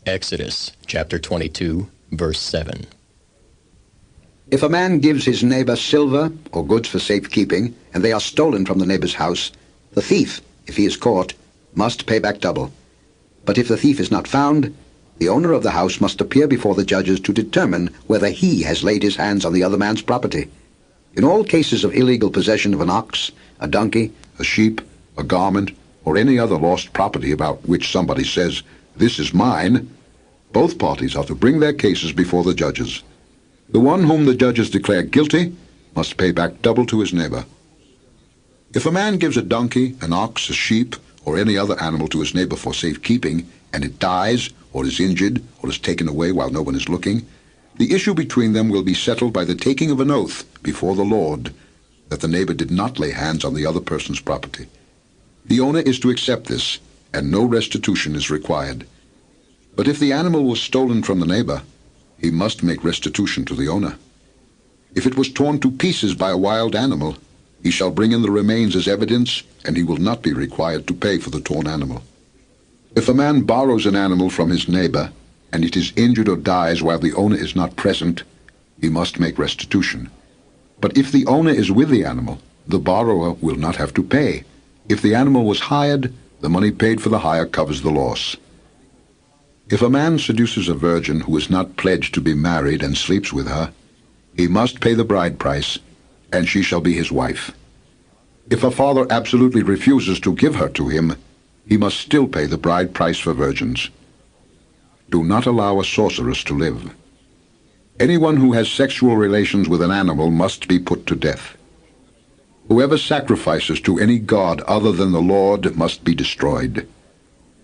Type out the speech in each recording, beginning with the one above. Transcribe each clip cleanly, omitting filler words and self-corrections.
Exodus chapter 22, verse 7. If a man gives his neighbor silver or goods for safekeeping, and they are stolen from the neighbor's house, the thief, if he is caught, must pay back double. But if the thief is not found, the owner of the house must appear before the judges to determine whether he has laid his hands on the other man's property. In all cases of illegal possession of an ox, a donkey, a sheep, a garment, or any other lost property about which somebody says, "This is mine," both parties are to bring their cases before the judges. The one whom the judges declare guilty must pay back double to his neighbor. If a man gives a donkey, an ox, a sheep, or any other animal to his neighbor for safekeeping, and it dies, or is injured, or is taken away while no one is looking, the issue between them will be settled by the taking of an oath before the Lord that the neighbor did not lay hands on the other person's property. The owner is to accept this, and no restitution is required. But if the animal was stolen from the neighbor, he must make restitution to the owner. If it was torn to pieces by a wild animal, he shall bring in the remains as evidence, and he will not be required to pay for the torn animal. If a man borrows an animal from his neighbor, and it is injured or dies while the owner is not present, he must make restitution. But if the owner is with the animal, the borrower will not have to pay. If the animal was hired, the money paid for the hire covers the loss. If a man seduces a virgin who is not pledged to be married and sleeps with her, he must pay the bride price, and she shall be his wife. If a father absolutely refuses to give her to him, he must still pay the bride price for virgins. Do not allow a sorceress to live. Anyone who has sexual relations with an animal must be put to death. Whoever sacrifices to any god other than the Lord must be destroyed.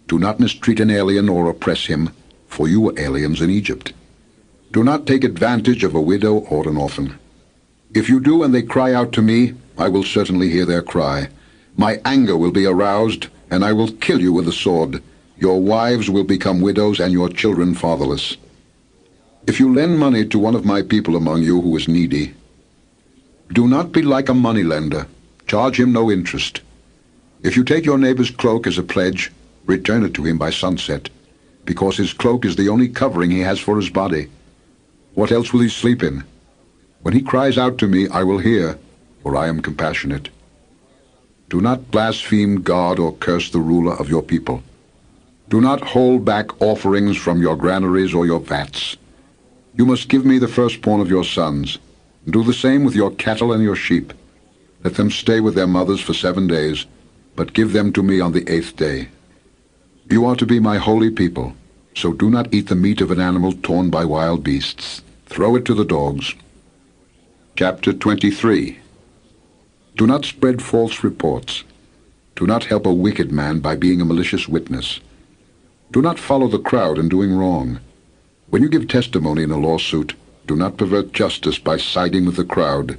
Do not mistreat an alien or oppress him, for you were aliens in Egypt. Do not take advantage of a widow or an orphan. If you do and they cry out to me, I will certainly hear their cry. My anger will be aroused, and I will kill you with the sword. Your wives will become widows and your children fatherless. If you lend money to one of my people among you who is needy, do not be like a moneylender. Charge him no interest. If you take your neighbor's cloak as a pledge, return it to him by sunset, because his cloak is the only covering he has for his body. What else will he sleep in? When he cries out to me, I will hear, for I am compassionate. Do not blaspheme God or curse the ruler of your people. Do not hold back offerings from your granaries or your vats. You must give me the firstborn of your sons. Do the same with your cattle and your sheep. Let them stay with their mothers for 7 days, but give them to me on the 8th day. You are to be my holy people, so do not eat the meat of an animal torn by wild beasts. Throw it to the dogs. Chapter 23. Do not spread false reports. Do not help a wicked man by being a malicious witness. Do not follow the crowd in doing wrong. When you give testimony in a lawsuit, do not pervert justice by siding with the crowd,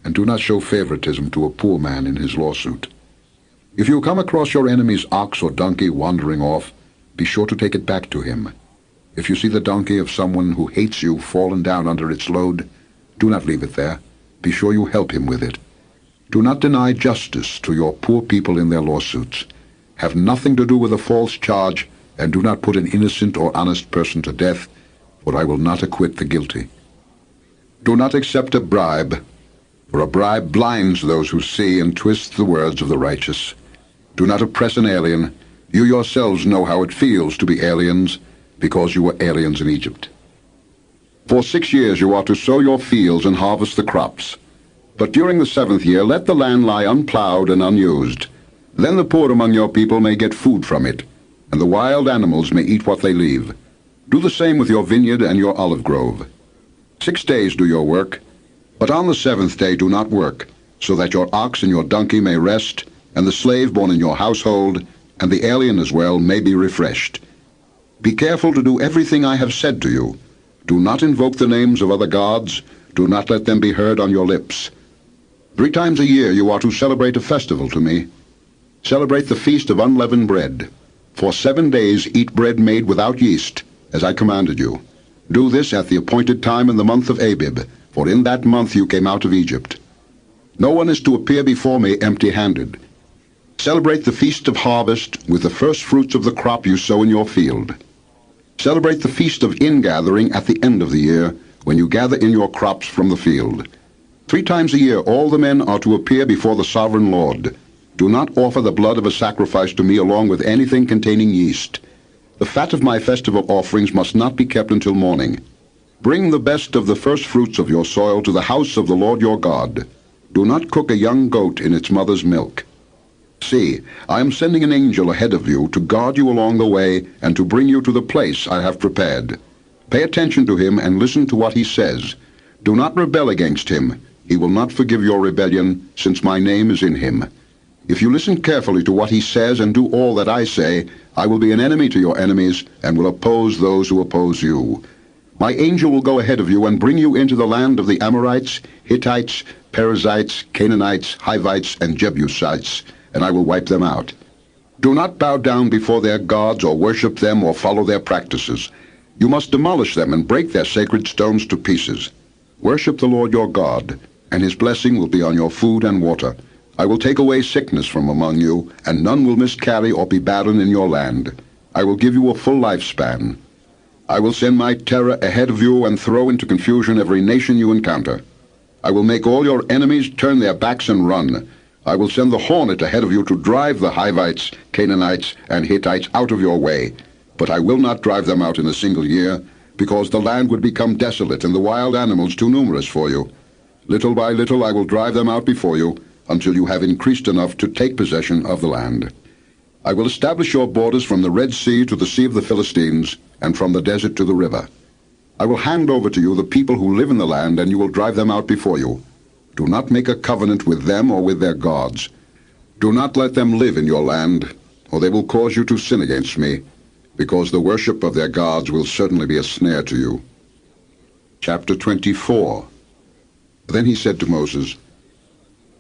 and do not show favoritism to a poor man in his lawsuit. If you come across your enemy's ox or donkey wandering off, be sure to take it back to him. If you see the donkey of someone who hates you fallen down under its load, do not leave it there. Be sure you help him with it. Do not deny justice to your poor people in their lawsuits. Have nothing to do with a false charge, and do not put an innocent or honest person to death, for I will not acquit the guilty. Do not accept a bribe, for a bribe blinds those who see and twists the words of the righteous. Do not oppress an alien. You yourselves know how it feels to be aliens, because you were aliens in Egypt. For 6 years you are to sow your fields and harvest the crops. But during the 7th year let the land lie unplowed and unused. Then the poor among your people may get food from it, and the wild animals may eat what they leave. Do the same with your vineyard and your olive grove. 6 days do your work, but on the 7th day do not work, so that your ox and your donkey may rest, and the slave born in your household, and the alien as well, may be refreshed. Be careful to do everything I have said to you. Do not invoke the names of other gods. Do not let them be heard on your lips. 3 times a year you are to celebrate a festival to me. Celebrate the feast of unleavened bread. For 7 days eat bread made without yeast, as I commanded you. Do this at the appointed time in the month of Abib, for in that month you came out of Egypt. No one is to appear before me empty-handed. Celebrate the feast of harvest with the first fruits of the crop you sow in your field. Celebrate the feast of ingathering at the end of the year, when you gather in your crops from the field. 3 times a year all the men are to appear before the sovereign Lord. Do not offer the blood of a sacrifice to me along with anything containing yeast. The fat of my festival offerings must not be kept until morning. Bring the best of the first fruits of your soil to the house of the Lord your God. Do not cook a young goat in its mother's milk. See, I am sending an angel ahead of you to guard you along the way and to bring you to the place I have prepared. Pay attention to him and listen to what he says. Do not rebel against him. He will not forgive your rebellion, since my name is in him. If you listen carefully to what he says and do all that I say, I will be an enemy to your enemies and will oppose those who oppose you. My angel will go ahead of you and bring you into the land of the Amorites, Hittites, Perizzites, Canaanites, Hivites, and Jebusites, and I will wipe them out. Do not bow down before their gods or worship them or follow their practices. You must demolish them and break their sacred stones to pieces. Worship the Lord your God, and his blessing will be on your food and water. I will take away sickness from among you, and none will miscarry or be barren in your land. I will give you a full lifespan. I will send my terror ahead of you and throw into confusion every nation you encounter. I will make all your enemies turn their backs and run. I will send the hornet ahead of you to drive the Hivites, Canaanites, and Hittites out of your way. But I will not drive them out in a single year, because the land would become desolate and the wild animals too numerous for you. Little by little I will drive them out before you, until you have increased enough to take possession of the land. I will establish your borders from the Red Sea to the Sea of the Philistines, and from the desert to the river. I will hand over to you the people who live in the land, and you will drive them out before you. Do not make a covenant with them or with their gods. Do not let them live in your land, or they will cause you to sin against me, because the worship of their gods will certainly be a snare to you. Chapter 24. Then he said to Moses,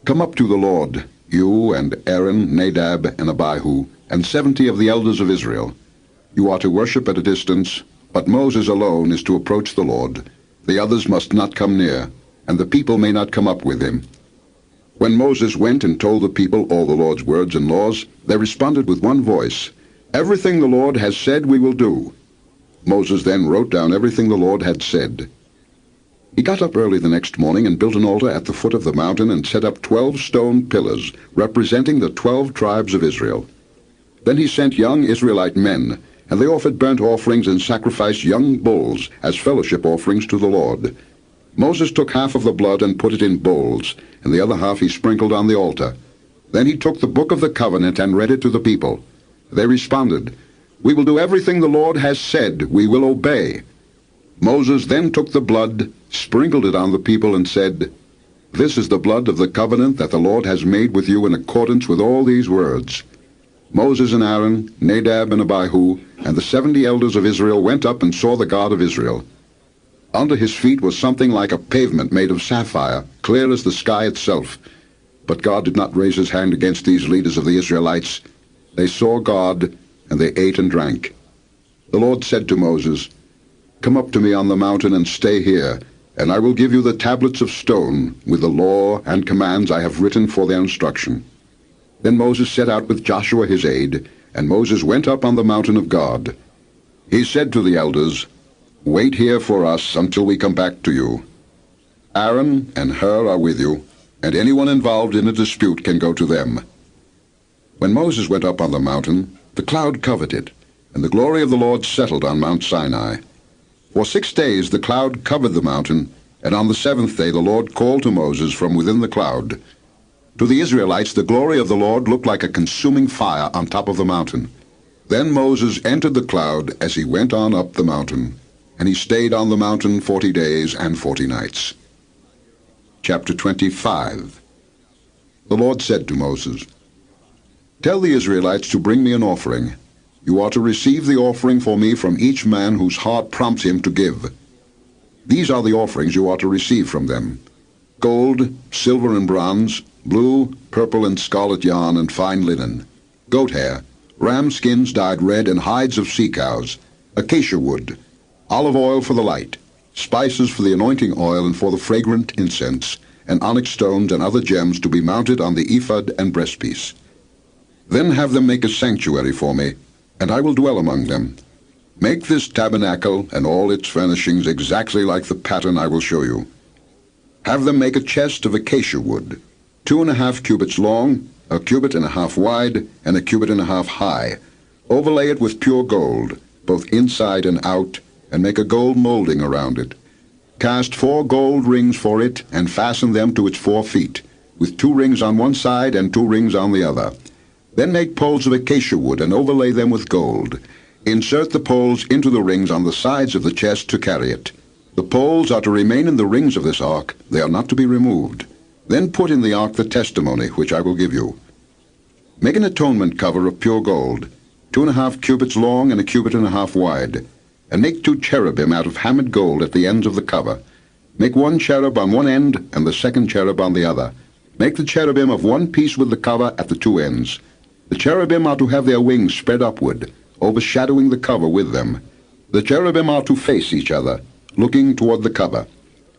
Come up to the Lord, you and Aaron, Nadab, and Abihu, and 70 of the elders of Israel. You are to worship at a distance, but Moses alone is to approach the Lord. The others must not come near, and the people may not come up with him. When Moses went and told the people all the Lord's words and laws, they responded with one voice, Everything the Lord has said we will do. Moses then wrote down everything the Lord had said. He got up early the next morning and built an altar at the foot of the mountain and set up 12 stone pillars, representing the 12 tribes of Israel. Then he sent young Israelite men, and they offered burnt offerings and sacrificed young bulls as fellowship offerings to the Lord. Moses took half of the blood and put it in bowls, and the other half he sprinkled on the altar. Then he took the book of the covenant and read it to the people. They responded, We will do everything the Lord has said, we will obey. Moses then took the blood, sprinkled it on the people, and said, This is the blood of the covenant that the Lord has made with you in accordance with all these words. Moses and Aaron, Nadab and Abihu, and the 70 elders of Israel went up and saw the God of Israel. Under his feet was something like a pavement made of sapphire, clear as the sky itself. But God did not raise his hand against these leaders of the Israelites. They saw God, and they ate and drank. The Lord said to Moses, Come up to me on the mountain and stay here, and I will give you the tablets of stone with the law and commands I have written for their instruction. Then Moses set out with Joshua his aide, and Moses went up on the mountain of God. He said to the elders, Wait here for us until we come back to you. Aaron and Hur are with you, and anyone involved in a dispute can go to them. When Moses went up on the mountain, the cloud covered it, and the glory of the Lord settled on Mount Sinai. For 6 days the cloud covered the mountain, and on the 7th day the Lord called to Moses from within the cloud. To the Israelites the glory of the Lord looked like a consuming fire on top of the mountain. Then Moses entered the cloud as he went on up the mountain, and he stayed on the mountain 40 days and 40 nights. Chapter 25. The Lord said to Moses, Tell the Israelites to bring me an offering. You are to receive the offering for me from each man whose heart prompts him to give. These are the offerings you are to receive from them: gold, silver and bronze, blue, purple and scarlet yarn and fine linen, goat hair, ram skins dyed red and hides of sea cows, acacia wood, olive oil for the light, spices for the anointing oil and for the fragrant incense, and onyx stones and other gems to be mounted on the ephod and breastpiece. Then have them make a sanctuary for me, and I will dwell among them. Make this tabernacle and all its furnishings exactly like the pattern I will show you. Have them make a chest of acacia wood, 2½ cubits long, 1.5 cubits wide, and 1.5 cubits high. Overlay it with pure gold, both inside and out, and make a gold molding around it. Cast 4 gold rings for it, and fasten them to its 4 feet, with 2 rings on one side and 2 rings on the other. Then make poles of acacia wood and overlay them with gold. Insert the poles into the rings on the sides of the chest to carry it. The poles are to remain in the rings of this ark. They are not to be removed. Then put in the ark the testimony, which I will give you. Make an atonement cover of pure gold, 2½ cubits long and 1.5 cubits wide, and make 2 cherubim out of hammered gold at the ends of the cover. Make 1 cherub on one end and the second cherub on the other. Make the cherubim of one piece with the cover at the 2 ends. The cherubim are to have their wings spread upward, overshadowing the cover with them. The cherubim are to face each other, looking toward the cover.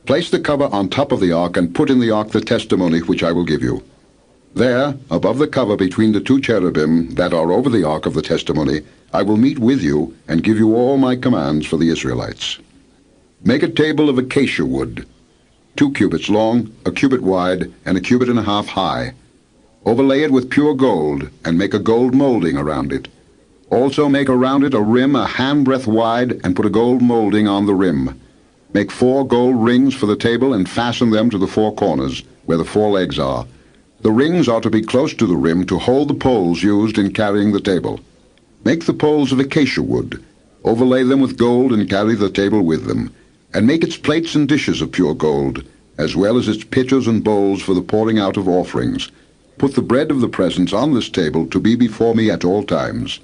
Place the cover on top of the ark and put in the ark the testimony which I will give you. There, above the cover between the 2 cherubim that are over the ark of the testimony, I will meet with you and give you all my commands for the Israelites. Make a table of acacia wood, 2 cubits long, 1 cubit wide, and 1.5 cubits high. Overlay it with pure gold, and make a gold molding around it. Also make around it a rim a handbreadth wide, and put a gold molding on the rim. Make 4 gold rings for the table, and fasten them to the 4 corners, where the 4 legs are. The rings are to be close to the rim to hold the poles used in carrying the table. Make the poles of acacia wood. Overlay them with gold, and carry the table with them. And make its plates and dishes of pure gold, as well as its pitchers and bowls for the pouring out of offerings. Put the bread of the presence on this table to be before me at all times.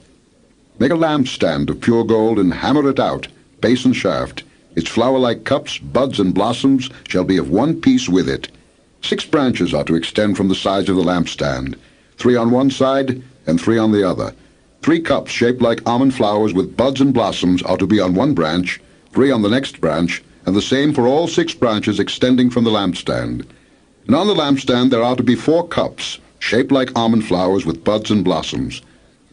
Make a lampstand of pure gold and hammer it out, base and shaft. Its flower-like cups, buds, and blossoms shall be of one piece with it. 6 branches are to extend from the sides of the lampstand, 3 on one side and 3 on the other. 3 cups shaped like almond flowers with buds and blossoms are to be on one branch, 3 on the next branch, and the same for all 6 branches extending from the lampstand. And on the lampstand there are to be 4 cups, shaped like almond flowers with buds and blossoms.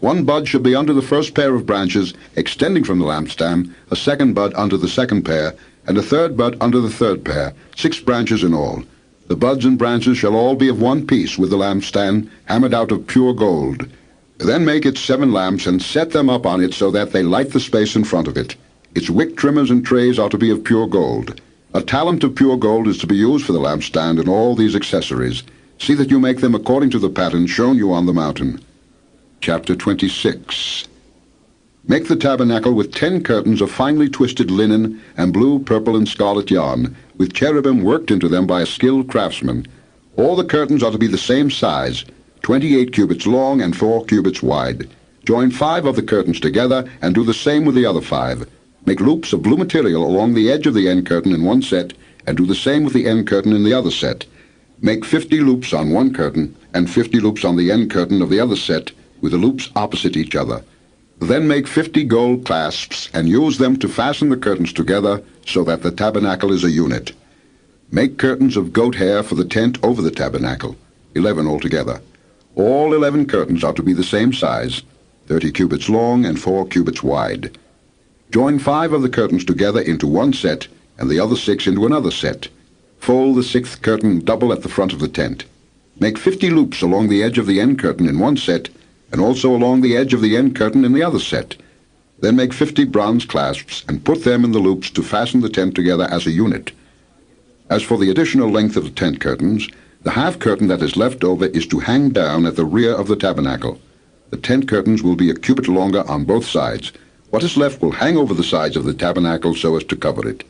1 bud shall be under the first pair of branches extending from the lampstand, a 2nd bud under the 2nd pair, and a 3rd bud under the 3rd pair, 6 branches in all. The buds and branches shall all be of one piece with the lampstand, hammered out of pure gold. Then make it 7 lamps and set them up on it so that they light the space in front of it. Its wick trimmers and trays are to be of pure gold. A talent of pure gold is to be used for the lampstand and all these accessories. See that you make them according to the pattern shown you on the mountain. Chapter 26. Make the tabernacle with 10 curtains of finely twisted linen and blue, purple, and scarlet yarn, with cherubim worked into them by a skilled craftsman. All the curtains are to be the same size, 28 cubits long and 4 cubits wide. Join 5 of the curtains together and do the same with the other 5. Make loops of blue material along the edge of the end curtain in one set, and do the same with the end curtain in the other set. Make 50 loops on one curtain, and 50 loops on the end curtain of the other set, with the loops opposite each other. Then make 50 gold clasps, and use them to fasten the curtains together, so that the tabernacle is a unit. Make curtains of goat hair for the tent over the tabernacle, 11 altogether. All 11 curtains are to be the same size, 30 cubits long and 4 cubits wide. Join 5 of the curtains together into one set, and the other 6 into another set. Fold the 6th curtain double at the front of the tent. Make 50 loops along the edge of the end curtain in one set, and also along the edge of the end curtain in the other set. Then make 50 bronze clasps, and put them in the loops to fasten the tent together as a unit. As for the additional length of the tent curtains, the half curtain that is left over is to hang down at the rear of the tabernacle. The tent curtains will be a cubit longer on both sides. What is left will hang over the sides of the tabernacle so as to cover it.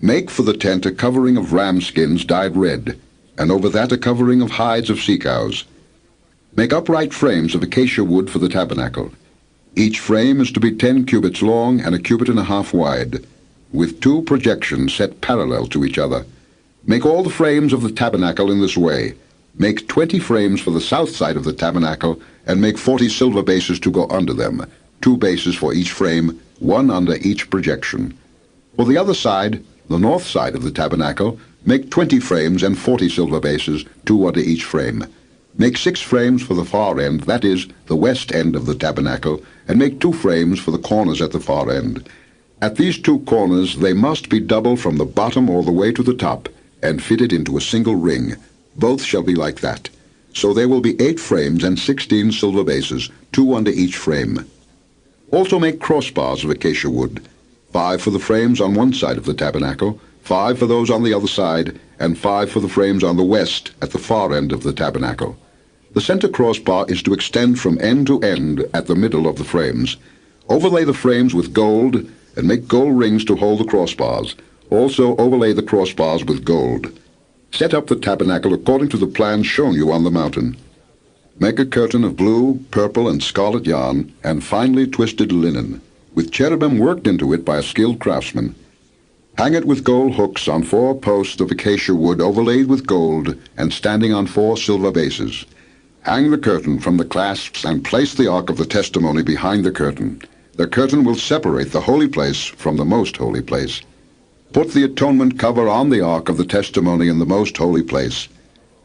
Make for the tent a covering of ram skins dyed red, and over that a covering of hides of sea cows. Make upright frames of acacia wood for the tabernacle. Each frame is to be 10 cubits long and 1.5 cubits wide, with 2 projections set parallel to each other. Make all the frames of the tabernacle in this way. Make 20 frames for the south side of the tabernacle, and make 40 silver bases to go under them, 2 bases for each frame, 1 under each projection. For the other side, the north side of the tabernacle, make 20 frames and 40 silver bases, 2 under each frame. Make 6 frames for the far end, that is, the west end of the tabernacle, and make 2 frames for the corners at the far end. At these 2 corners they must be double from the bottom all the way to the top, and fitted into a single ring. Both shall be like that. So there will be 8 frames and 16 silver bases, 2 under each frame. Also make crossbars of acacia wood, 5 for the frames on one side of the tabernacle, 5 for those on the other side, and 5 for the frames on the west at the far end of the tabernacle. The center crossbar is to extend from end to end at the middle of the frames. Overlay the frames with gold, and make gold rings to hold the crossbars. Also overlay the crossbars with gold. Set up the tabernacle according to the plan shown you on the mountain. Make a curtain of blue, purple, and scarlet yarn, and finely twisted linen, with cherubim worked into it by a skilled craftsman. Hang it with gold hooks on 4 posts of acacia wood overlaid with gold and standing on 4 silver bases. Hang the curtain from the clasps and place the ark of the testimony behind the curtain. The curtain will separate the holy place from the most holy place. Put the atonement cover on the ark of the testimony in the most holy place.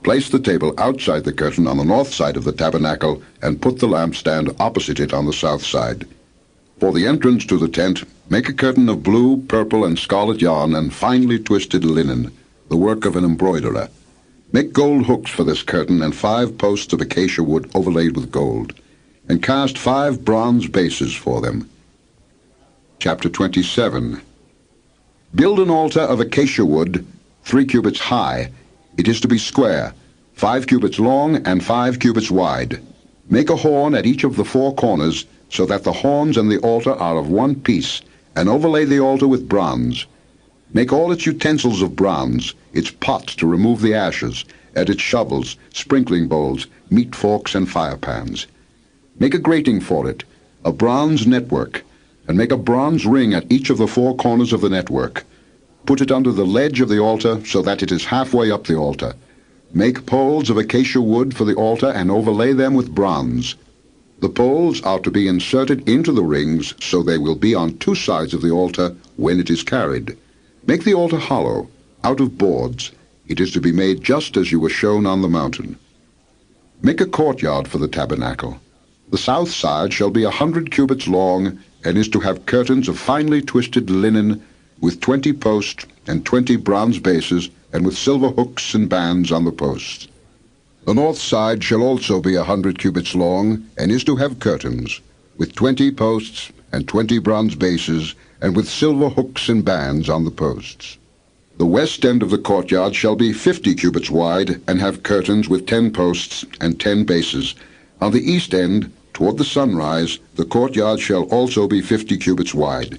Place the table outside the curtain on the north side of the tabernacle and put the lampstand opposite it on the south side. For the entrance to the tent, make a curtain of blue, purple, and scarlet yarn and finely twisted linen, the work of an embroiderer. Make gold hooks for this curtain and 5 posts of acacia wood overlaid with gold, and cast 5 bronze bases for them. Chapter 27. Build an altar of acacia wood, 3 cubits high. It is to be square, 5 cubits long and 5 cubits wide. Make a horn at each of the 4 corners, so that the horns and the altar are of one piece, and overlay the altar with bronze. Make all its utensils of bronze, its pots to remove the ashes, and its shovels, sprinkling bowls, meat forks, and fire pans. Make a grating for it, a bronze network, and make a bronze ring at each of the 4 corners of the network. Put it under the ledge of the altar so that it is halfway up the altar. Make poles of acacia wood for the altar and overlay them with bronze. The poles are to be inserted into the rings so they will be on 2 sides of the altar when it is carried. Make the altar hollow, out of boards. It is to be made just as you were shown on the mountain. Make a courtyard for the tabernacle. The south side shall be 100 cubits long, and is to have curtains of finely twisted linen, with 20 posts and 20 bronze bases, and with silver hooks and bands on the posts. The north side shall also be 100 cubits long, and is to have curtains, with 20 posts and 20 bronze bases, and with silver hooks and bands on the posts. The west end of the courtyard shall be 50 cubits wide, and have curtains with 10 posts and 10 bases. On the east end, toward the sunrise, the courtyard shall also be 50 cubits wide.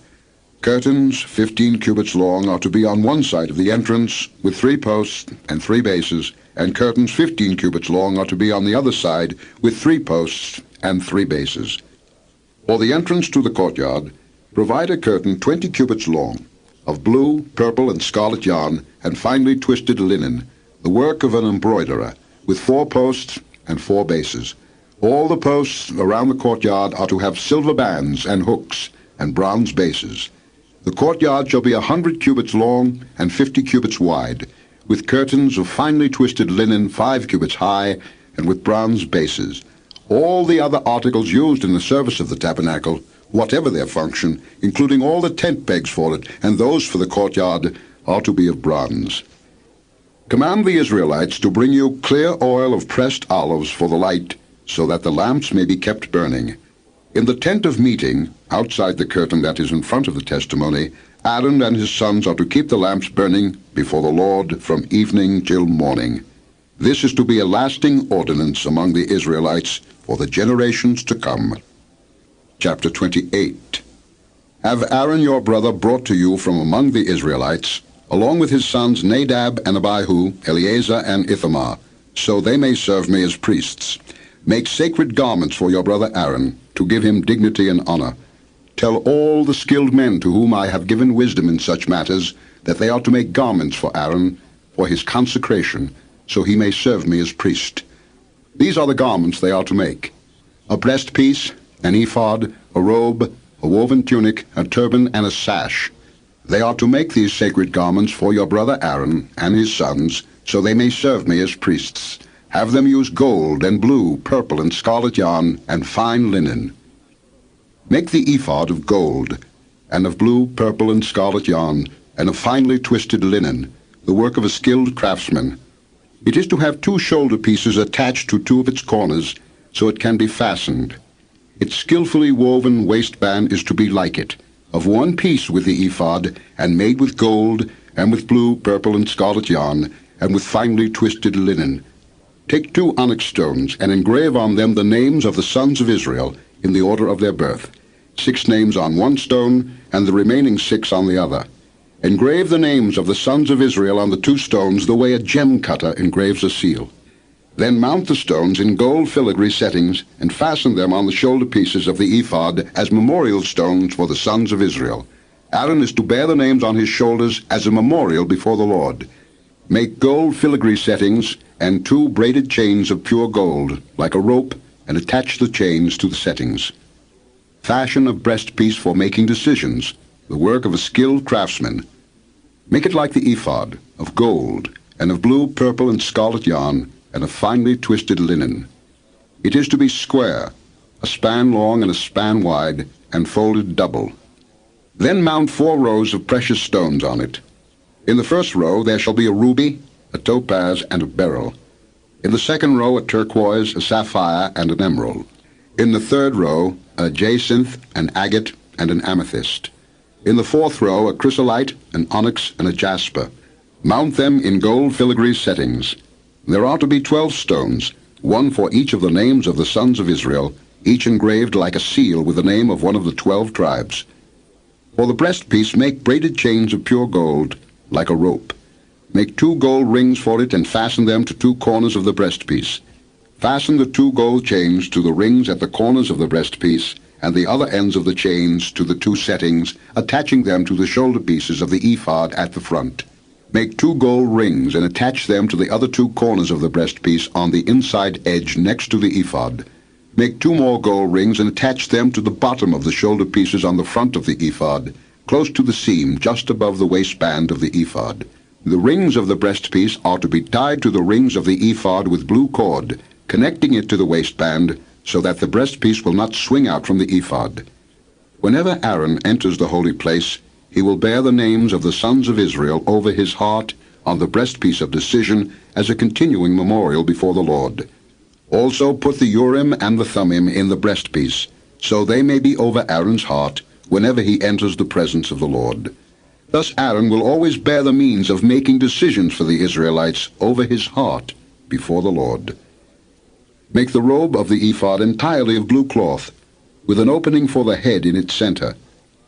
Curtains, 15 cubits long, are to be on one side of the entrance, with 3 posts and 3 bases, and curtains 15 cubits long are to be on the other side, with 3 posts and 3 bases. For the entrance to the courtyard, provide a curtain 20 cubits long, of blue, purple, and scarlet yarn, and finely twisted linen, the work of an embroiderer, with 4 posts and 4 bases. All the posts around the courtyard are to have silver bands and hooks and bronze bases. The courtyard shall be 100 cubits long and 50 cubits wide, with curtains of finely twisted linen 5 cubits high, and with bronze bases. All the other articles used in the service of the tabernacle, whatever their function, including all the tent pegs for it and those for the courtyard, are to be of bronze. Command the Israelites to bring you clear oil of pressed olives for the light, so that the lamps may be kept burning. In the tent of meeting, outside the curtain that is in front of the testimony, Aaron and his sons are to keep the lamps burning before the Lord from evening till morning. This is to be a lasting ordinance among the Israelites for the generations to come. Chapter 28. Have Aaron your brother brought to you from among the Israelites, along with his sons Nadab and Abihu, Eleazar and Ithamar, so they may serve me as priests. Make sacred garments for your brother Aaron, to give him dignity and honor. Tell all the skilled men to whom I have given wisdom in such matters that they are to make garments for Aaron for his consecration, so he may serve me as priest. These are the garments they are to make: a breastpiece, an ephod, a robe, a woven tunic, a turban, and a sash. They are to make these sacred garments for your brother Aaron and his sons, so they may serve me as priests. Have them use gold and blue, purple, and scarlet yarn, and fine linen. Make the ephod of gold, and of blue, purple, and scarlet yarn, and of finely twisted linen, the work of a skilled craftsman. It is to have 2 shoulder pieces attached to 2 of its corners, so it can be fastened. Its skillfully woven waistband is to be like it, of 1 piece with the ephod, and made with gold, and with blue, purple, and scarlet yarn, and with finely twisted linen. Take 2 onyx stones, and engrave on them the names of the sons of Israel, in the order of their birth, 6 names on 1 stone, and the remaining 6 on the other. Engrave the names of the sons of Israel on the 2 stones the way a gem cutter engraves a seal. Then mount the stones in gold filigree settings, and fasten them on the shoulder pieces of the ephod as memorial stones for the sons of Israel. Aaron is to bear the names on his shoulders as a memorial before the Lord. Make gold filigree settings and 2 braided chains of pure gold, like a rope, and attach the chains to the settings. Fashion a breastpiece for making decisions, the work of a skilled craftsman. Make it like the ephod, of gold, and of blue, purple, and scarlet yarn, and of finely twisted linen. It is to be square, a span long and a span wide, and folded double. Then mount 4 rows of precious stones on it. In the first row there shall be a ruby, a topaz, and a beryl. In the second row a turquoise, a sapphire, and an emerald. In the third row a jacinth, an agate, and an amethyst. In the fourth row a chrysolite, an onyx, and a jasper. Mount them in gold filigree settings. There are to be 12 stones, 1 for each of the names of the sons of Israel, each engraved like a seal with the name of one of the 12 tribes. For the breastpiece make braided chains of pure gold, like a rope. Make 2 gold rings for it, and fasten them to 2 corners of the breastpiece. Fasten the 2 gold chains to the rings at the corners of the breastpiece, and the other ends of the chains to the 2 settings, attaching them to the shoulder pieces of the ephod at the front. Make 2 gold rings, and attach them to the other 2 corners of the breastpiece on the inside edge next to the ephod. Make 2 more gold rings, and attach them to the bottom of the shoulder pieces on the front of the ephod, close to the seam just above the waistband of the ephod. The rings of the breastpiece are to be tied to the rings of the ephod with blue cord, connecting it to the waistband, so that the breastpiece will not swing out from the ephod. Whenever Aaron enters the holy place, he will bear the names of the sons of Israel over his heart on the breastpiece of decision as a continuing memorial before the Lord. Also put the Urim and the Thummim in the breastpiece, so they may be over Aaron's heart whenever he enters the presence of the Lord. Thus Aaron will always bear the means of making decisions for the Israelites over his heart before the Lord. Make the robe of the ephod entirely of blue cloth, with an opening for the head in its center.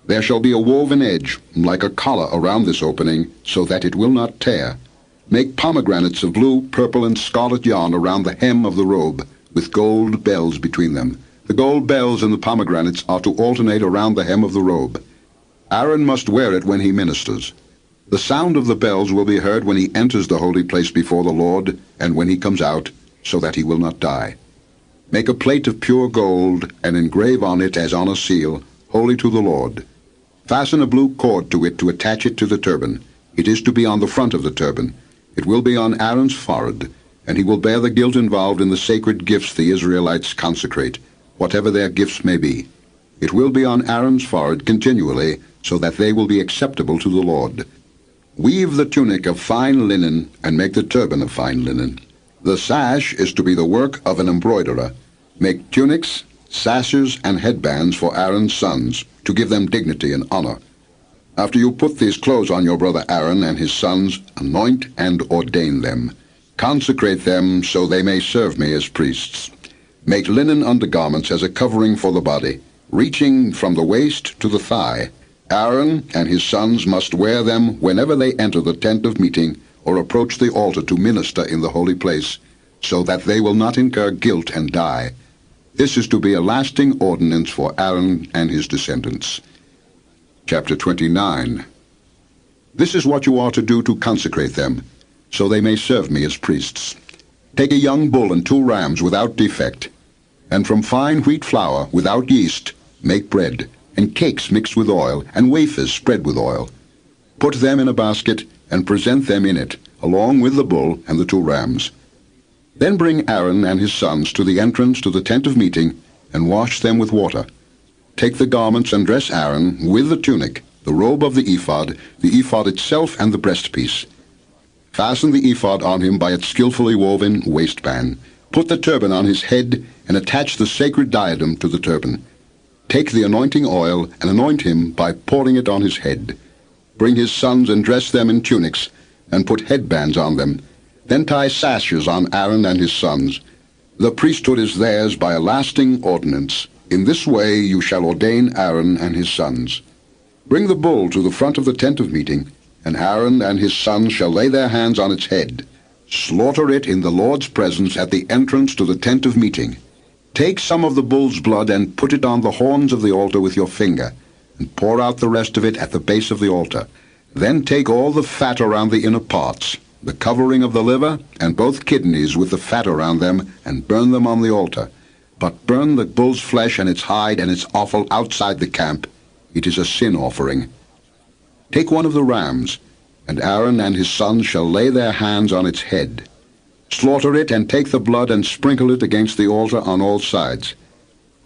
There shall be a woven edge, like a collar, around this opening, so that it will not tear. Make pomegranates of blue, purple, and scarlet yarn around the hem of the robe, with gold bells between them. The gold bells and the pomegranates are to alternate around the hem of the robe. Aaron must wear it when he ministers. The sound of the bells will be heard when he enters the holy place before the Lord, and when he comes out, so that he will not die. Make a plate of pure gold, and engrave on it as on a seal, holy to the Lord. Fasten a blue cord to it to attach it to the turban. It is to be on the front of the turban. It will be on Aaron's forehead, and he will bear the guilt involved in the sacred gifts the Israelites consecrate, whatever their gifts may be. It will be on Aaron's forehead continually, so that they will be acceptable to the Lord. Weave the tunic of fine linen, and make the turban of fine linen. The sash is to be the work of an embroiderer. Make tunics, sashes, and headbands for Aaron's sons, to give them dignity and honor. After you put these clothes on your brother Aaron and his sons, anoint and ordain them. Consecrate them so they may serve me as priests. Make linen undergarments as a covering for the body, reaching from the waist to the thigh. Aaron and his sons must wear them whenever they enter the tent of meeting or approach the altar to minister in the holy place, so that they will not incur guilt and die. This is to be a lasting ordinance for Aaron and his descendants. Chapter 29. This is what you are to do to consecrate them, so they may serve me as priests. Take a young bull and 2 rams without defect, and from fine wheat flour without yeast make bread, and cakes mixed with oil, and wafers spread with oil. Put them in a basket, and present them in it, along with the bull and the 2 rams. Then bring Aaron and his sons to the entrance to the tent of meeting, and wash them with water. Take the garments and dress Aaron with the tunic, the robe of the ephod itself, and the breastpiece. Fasten the ephod on him by its skillfully woven waistband. Put the turban on his head, and attach the sacred diadem to the turban. Take the anointing oil, and anoint him by pouring it on his head. Bring his sons and dress them in tunics, and put headbands on them. Then tie sashes on Aaron and his sons. The priesthood is theirs by a lasting ordinance. In this way you shall ordain Aaron and his sons. Bring the bull to the front of the tent of meeting, and Aaron and his sons shall lay their hands on its head. Slaughter it in the Lord's presence at the entrance to the tent of meeting. Take some of the bull's blood and put it on the horns of the altar with your finger, and pour out the rest of it at the base of the altar. Then take all the fat around the inner parts, the covering of the liver, and both kidneys with the fat around them, and burn them on the altar. But burn the bull's flesh and its hide and its offal outside the camp. It is a sin offering. Take one of the rams, and Aaron and his sons shall lay their hands on its head. Slaughter it, and take the blood and sprinkle it against the altar on all sides.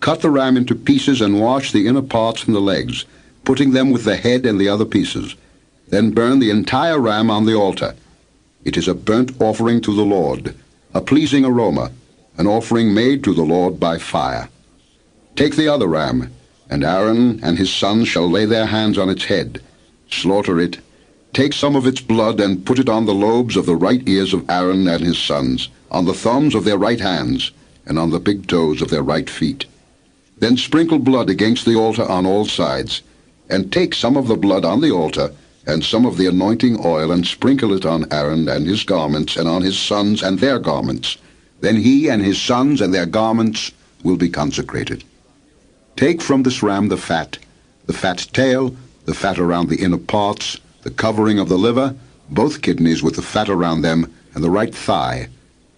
Cut the ram into pieces and wash the inner parts and the legs, putting them with the head and the other pieces. Then burn the entire ram on the altar. It is a burnt offering to the Lord, a pleasing aroma, an offering made to the Lord by fire. Take the other ram, and Aaron and his sons shall lay their hands on its head. Slaughter it. Take some of its blood and put it on the lobes of the right ears of Aaron and his sons, on the thumbs of their right hands, and on the big toes of their right feet. Then sprinkle blood against the altar on all sides, and take some of the blood on the altar, and some of the anointing oil, and sprinkle it on Aaron and his garments, and on his sons and their garments. Then he and his sons and their garments will be consecrated. Take from this ram the fat tail, the fat around the inner parts, the covering of the liver, both kidneys with the fat around them, and the right thigh.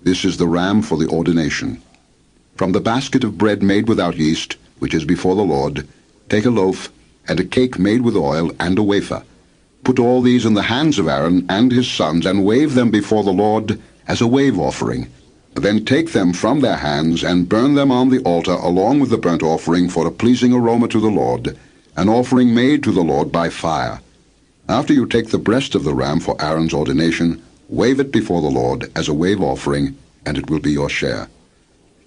This is the ram for the ordination. From the basket of bread made without yeast, which is before the Lord, take a loaf, and a cake made with oil, and a wafer. Put all these in the hands of Aaron and his sons, and wave them before the Lord as a wave offering. Then take them from their hands, and burn them on the altar along with the burnt offering for a pleasing aroma to the Lord, an offering made to the Lord by fire. After you take the breast of the ram for Aaron's ordination, wave it before the Lord as a wave offering, and it will be your share.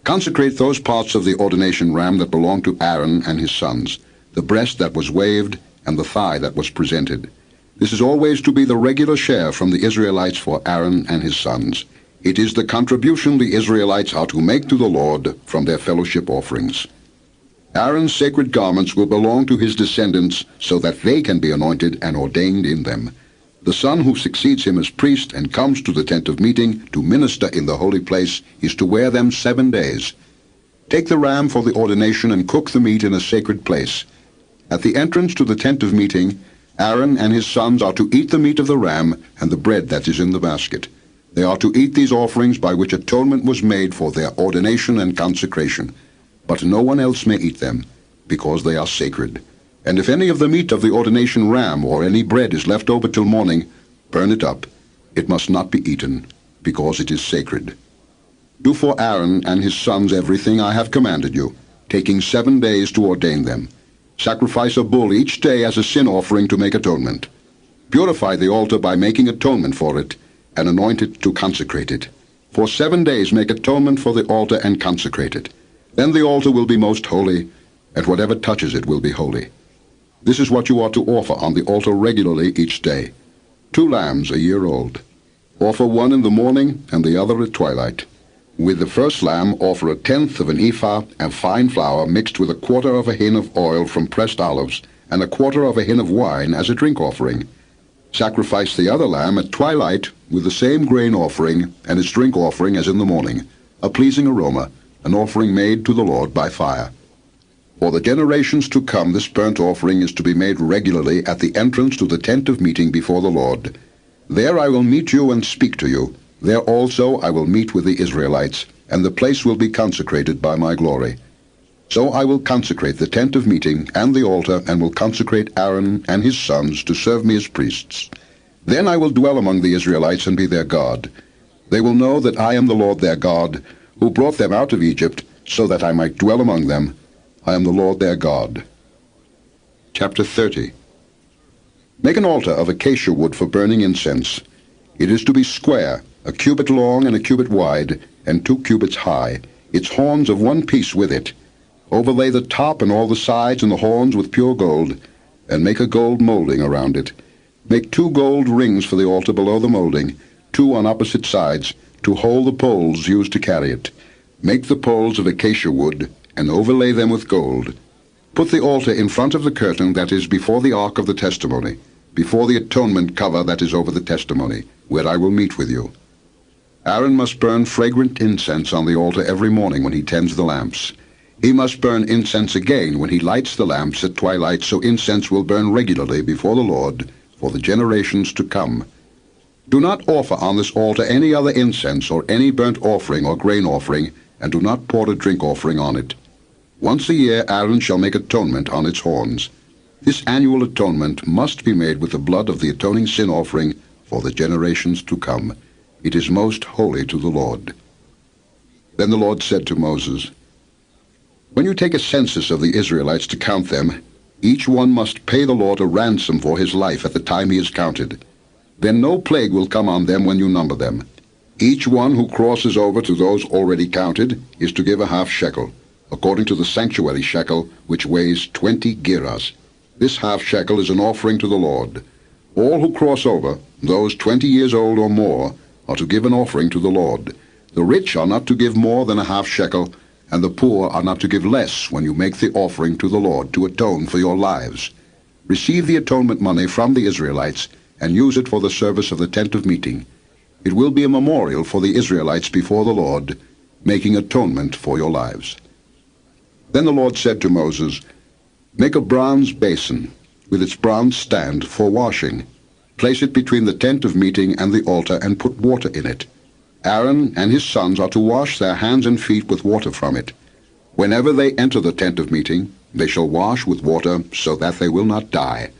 Consecrate those parts of the ordination ram that belong to Aaron and his sons, the breast that was waved, and the thigh that was presented. This is always to be the regular share from the Israelites for Aaron and his sons. It is the contribution the Israelites are to make to the Lord from their fellowship offerings. Aaron's sacred garments will belong to his descendants so that they can be anointed and ordained in them. The son who succeeds him as priest and comes to the tent of meeting to minister in the holy place is to wear them 7 days. Take the ram for the ordination and cook the meat in a sacred place. At the entrance to the tent of meeting, Aaron and his sons are to eat the meat of the ram and the bread that is in the basket. They are to eat these offerings by which atonement was made for their ordination and consecration. But no one else may eat them, because they are sacred. And if any of the meat of the ordination ram or any bread is left over till morning, burn it up. It must not be eaten, because it is sacred. Do for Aaron and his sons everything I have commanded you, taking 7 days to ordain them. Sacrifice a bull each day as a sin offering to make atonement. Purify the altar by making atonement for it, and anoint it to consecrate it. For 7 days make atonement for the altar and consecrate it. Then the altar will be most holy, and whatever touches it will be holy. This is what you are to offer on the altar regularly each day. 2 lambs a year old. Offer one in the morning and the other at twilight. With the first lamb offer 1/10 of an ephah of fine flour mixed with 1/4 of a hin of oil from pressed olives, and 1/4 of a hin of wine as a drink offering. Sacrifice the other lamb at twilight with the same grain offering and its drink offering as in the morning, a pleasing aroma, an offering made to the Lord by fire. For the generations to come this burnt offering is to be made regularly at the entrance to the tent of meeting before the Lord. There I will meet you and speak to you. There also I will meet with the Israelites, and the place will be consecrated by my glory. So I will consecrate the tent of meeting and the altar, and will consecrate Aaron and his sons to serve me as priests. Then I will dwell among the Israelites and be their God. They will know that I am the Lord their God, who brought them out of Egypt, so that I might dwell among them. I am the Lord their God. Chapter 30. Make an altar of acacia wood for burning incense. It is to be square, a cubit long and a cubit wide, and 2 cubits high, its horns of one piece with it. Overlay the top and all the sides and the horns with pure gold, and make a gold molding around it. Make 2 gold rings for the altar below the molding, 2 on opposite sides, to hold the poles used to carry it. Make the poles of acacia wood, and overlay them with gold. Put the altar in front of the curtain that is before the ark of the testimony, before the atonement cover that is over the testimony, where I will meet with you. Aaron must burn fragrant incense on the altar every morning when he tends the lamps. He must burn incense again when he lights the lamps at twilight, so incense will burn regularly before the Lord for the generations to come. Do not offer on this altar any other incense or any burnt offering or grain offering, and do not pour a drink offering on it. Once a year Aaron shall make atonement on its horns. This annual atonement must be made with the blood of the atoning sin offering for the generations to come. It is most holy to the Lord. Then the Lord said to Moses, When you take a census of the Israelites to count them, each one must pay the Lord a ransom for his life at the time he is counted. Then no plague will come on them when you number them. Each one who crosses over to those already counted is to give a half shekel, according to the sanctuary shekel, which weighs 20 gerahs. This half shekel is an offering to the Lord. All who cross over, those 20 years old or more, are to give an offering to the Lord. The rich are not to give more than a half shekel, and the poor are not to give less when you make the offering to the Lord to atone for your lives. Receive the atonement money from the Israelites, and use it for the service of the tent of meeting. It will be a memorial for the Israelites before the Lord, making atonement for your lives. Then the Lord said to Moses, Make a bronze basin, with its bronze stand for washing. Place it between the tent of meeting and the altar, and put water in it. Aaron and his sons are to wash their hands and feet with water from it. Whenever they enter the tent of meeting, they shall wash with water, so that they will not die.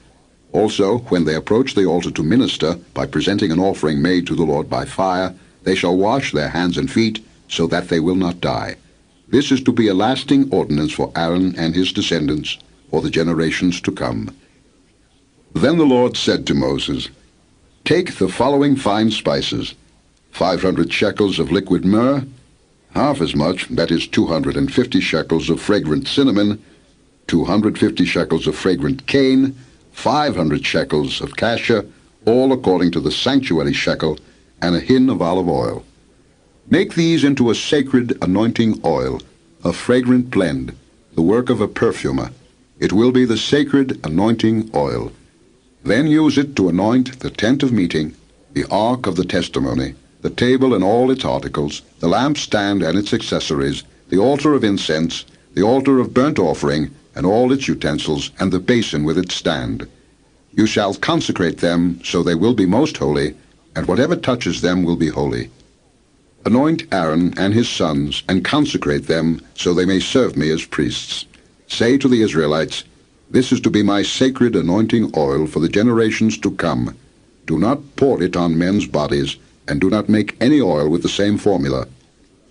Also, when they approach the altar to minister, by presenting an offering made to the Lord by fire, they shall wash their hands and feet, so that they will not die. This is to be a lasting ordinance for Aaron and his descendants, for the generations to come. Then the Lord said to Moses, Take the following fine spices, 500 shekels of liquid myrrh, half as much, that is 250 shekels of fragrant cinnamon, 250 shekels of fragrant cane, 500 shekels of cassia, all according to the sanctuary shekel, and a hin of olive oil. Make these into a sacred anointing oil, a fragrant blend, the work of a perfumer. It will be the sacred anointing oil. Then use it to anoint the tent of meeting, the ark of the testimony, the table and all its articles, the lampstand and its accessories, the altar of incense, the altar of burnt offering, and all its utensils, and the basin with its stand. You shall consecrate them, so they will be most holy, and whatever touches them will be holy. Anoint Aaron and his sons, and consecrate them, so they may serve me as priests. Say to the Israelites, This is to be my sacred anointing oil for the generations to come. Do not pour it on men's bodies, and do not make any oil with the same formula.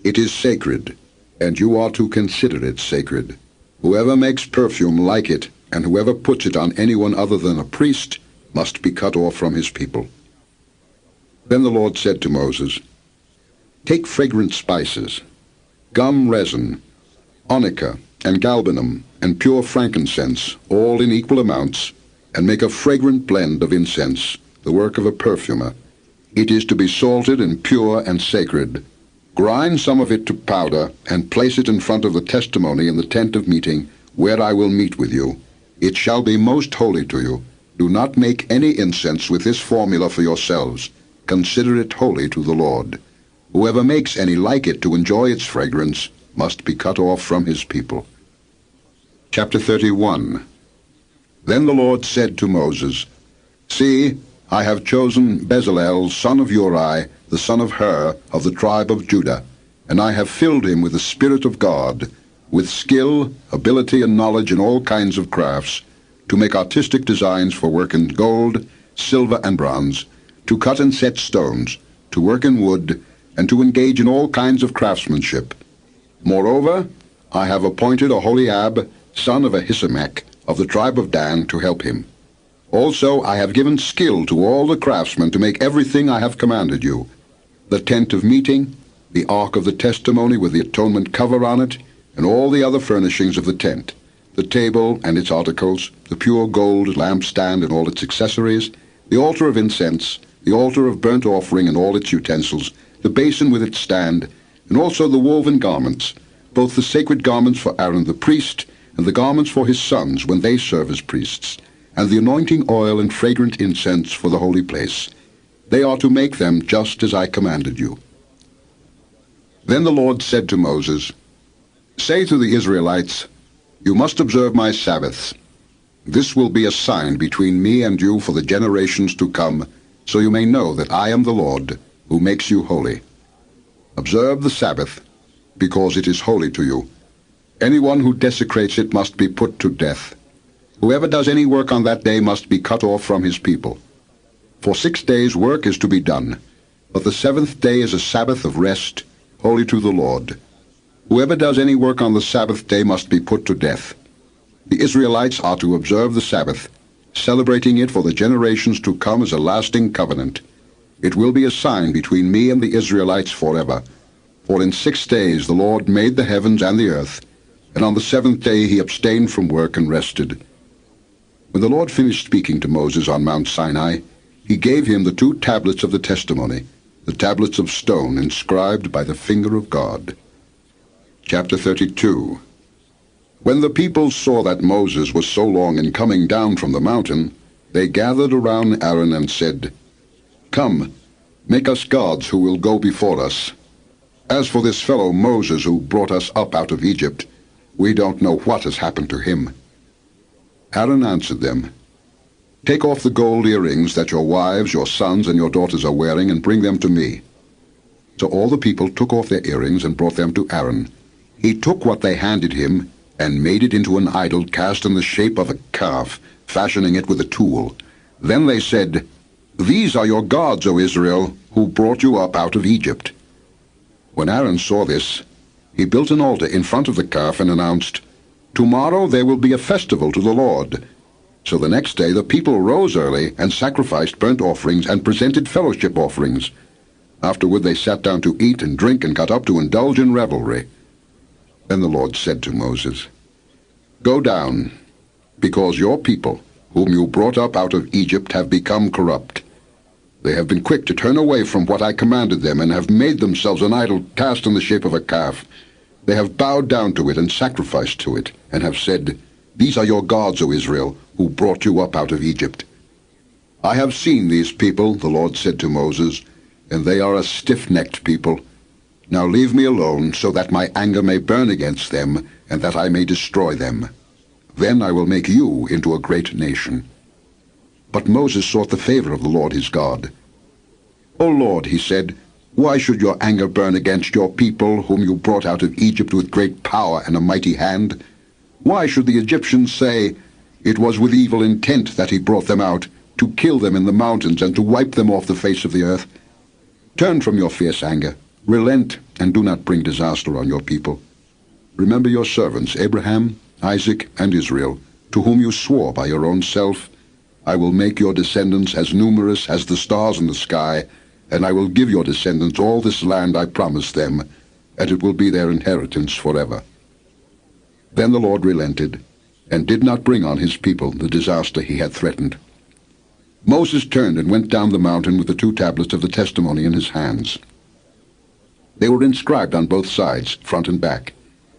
It is sacred, and you are to consider it sacred. Whoever makes perfume like it, and whoever puts it on anyone other than a priest, must be cut off from his people. Then the Lord said to Moses, Take fragrant spices, gum resin, onycha, and galbanum, and pure frankincense, all in equal amounts, and make a fragrant blend of incense, the work of a perfumer. It is to be salted and pure and sacred. Grind some of it to powder, and place it in front of the testimony in the tent of meeting, where I will meet with you. It shall be most holy to you. Do not make any incense with this formula for yourselves. Consider it holy to the Lord. Whoever makes any like it to enjoy its fragrance must be cut off from his people. Chapter 31. Then the Lord said to Moses, See, I have chosen Bezalel, son of Uri, the son of Hur, of the tribe of Judah, and I have filled him with the Spirit of God, with skill, ability, and knowledge in all kinds of crafts, to make artistic designs for work in gold, silver, and bronze, to cut and set stones, to work in wood, and to engage in all kinds of craftsmanship. Moreover, I have appointed Aholiab, son of Ahisamach, of the tribe of Dan, to help him. Also I have given skill to all the craftsmen to make everything I have commanded you: the tent of meeting, the ark of the testimony with the atonement cover on it, and all the other furnishings of the tent, the table and its articles, the pure gold lampstand and all its accessories, the altar of incense, the altar of burnt offering and all its utensils, the basin with its stand, and also the woven garments, both the sacred garments for Aaron the priest, and the garments for his sons when they serve as priests, and the anointing oil and fragrant incense for the holy place. They are to make them just as I commanded you. Then the Lord said to Moses, "Say to the Israelites, you must observe my Sabbaths. This will be a sign between me and you for the generations to come, so you may know that I am the Lord, who makes you holy. Observe the Sabbath, because it is holy to you. Anyone who desecrates it must be put to death. Whoever does any work on that day must be cut off from his people. For 6 days work is to be done, but the 7th day is a Sabbath of rest, holy to the Lord. Whoever does any work on the Sabbath day must be put to death. The Israelites are to observe the Sabbath, celebrating it for the generations to come as a lasting covenant. It will be a sign between me and the Israelites forever. For in 6 days the Lord made the heavens and the earth, and on the 7th day he abstained from work and rested." When the Lord finished speaking to Moses on Mount Sinai, he gave him the 2 tablets of the testimony, the tablets of stone inscribed by the finger of God. Chapter 32. When the people saw that Moses was so long in coming down from the mountain, they gathered around Aaron and said, "Come, make us gods who will go before us. As for this fellow Moses who brought us up out of Egypt, we don't know what has happened to him." Aaron answered them, "Take off the gold earrings that your wives, your sons, and your daughters are wearing, and bring them to me." So all the people took off their earrings and brought them to Aaron. He took what they handed him and made it into an idol cast in the shape of a calf, fashioning it with a tool. Then they said, "These are your gods, O Israel, who brought you up out of Egypt." When Aaron saw this, he built an altar in front of the calf and announced, "Tomorrow there will be a festival to the Lord." So the next day the people rose early and sacrificed burnt offerings and presented fellowship offerings. Afterward they sat down to eat and drink and got up to indulge in revelry. Then the Lord said to Moses, "Go down, because your people, whom you brought up out of Egypt, have become corrupt. They have been quick to turn away from what I commanded them, and have made themselves an idol cast in the shape of a calf. They have bowed down to it and sacrificed to it, and have said, 'These are your gods, O Israel, who brought you up out of Egypt.' I have seen these people," the Lord said to Moses, "and they are a stiff-necked people. Now leave me alone, so that my anger may burn against them, and that I may destroy them. Then I will make you into a great nation." But Moses sought the favor of the Lord his God. "O Lord," he said, "why should your anger burn against your people, whom you brought out of Egypt with great power and a mighty hand? Why should the Egyptians say, 'It was with evil intent that he brought them out, to kill them in the mountains and to wipe them off the face of the earth'? Turn from your fierce anger, relent, and do not bring disaster on your people. Remember your servants, Abraham, Isaac, and Israel, to whom you swore by your own self, 'I will make your descendants as numerous as the stars in the sky, and I will give your descendants all this land I promised them, and it will be their inheritance forever.'" Then the Lord relented, and did not bring on his people the disaster he had threatened. Moses turned and went down the mountain with the 2 tablets of the testimony in his hands. They were inscribed on both sides, front and back.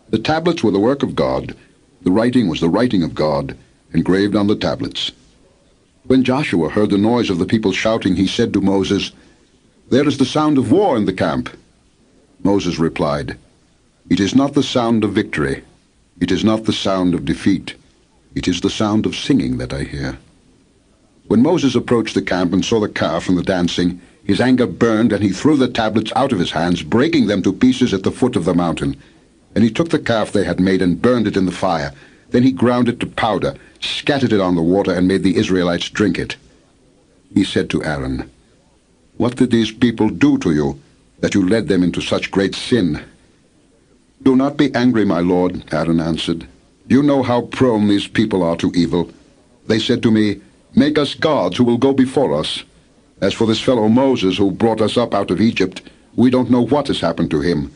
The tablets were the work of God. The writing was the writing of God, engraved on the tablets. When Joshua heard the noise of the people shouting, he said to Moses, "There is the sound of war in the camp." Moses replied, "It is not the sound of victory. It is not the sound of defeat. It is the sound of singing that I hear." When Moses approached the camp and saw the calf and the dancing, his anger burned, and he threw the tablets out of his hands, breaking them to pieces at the foot of the mountain. And he took the calf they had made and burned it in the fire. Then he ground it to powder, scattered it on the water, and made the Israelites drink it. He said to Aaron, "What did these people do to you, that you led them into such great sin." "Do not be angry, my lord," Aaron answered. "You know how prone these people are to evil. They said to me, 'Make us gods who will go before us.' As for this fellow Moses who brought us up out of Egypt, we don't know what has happened to him."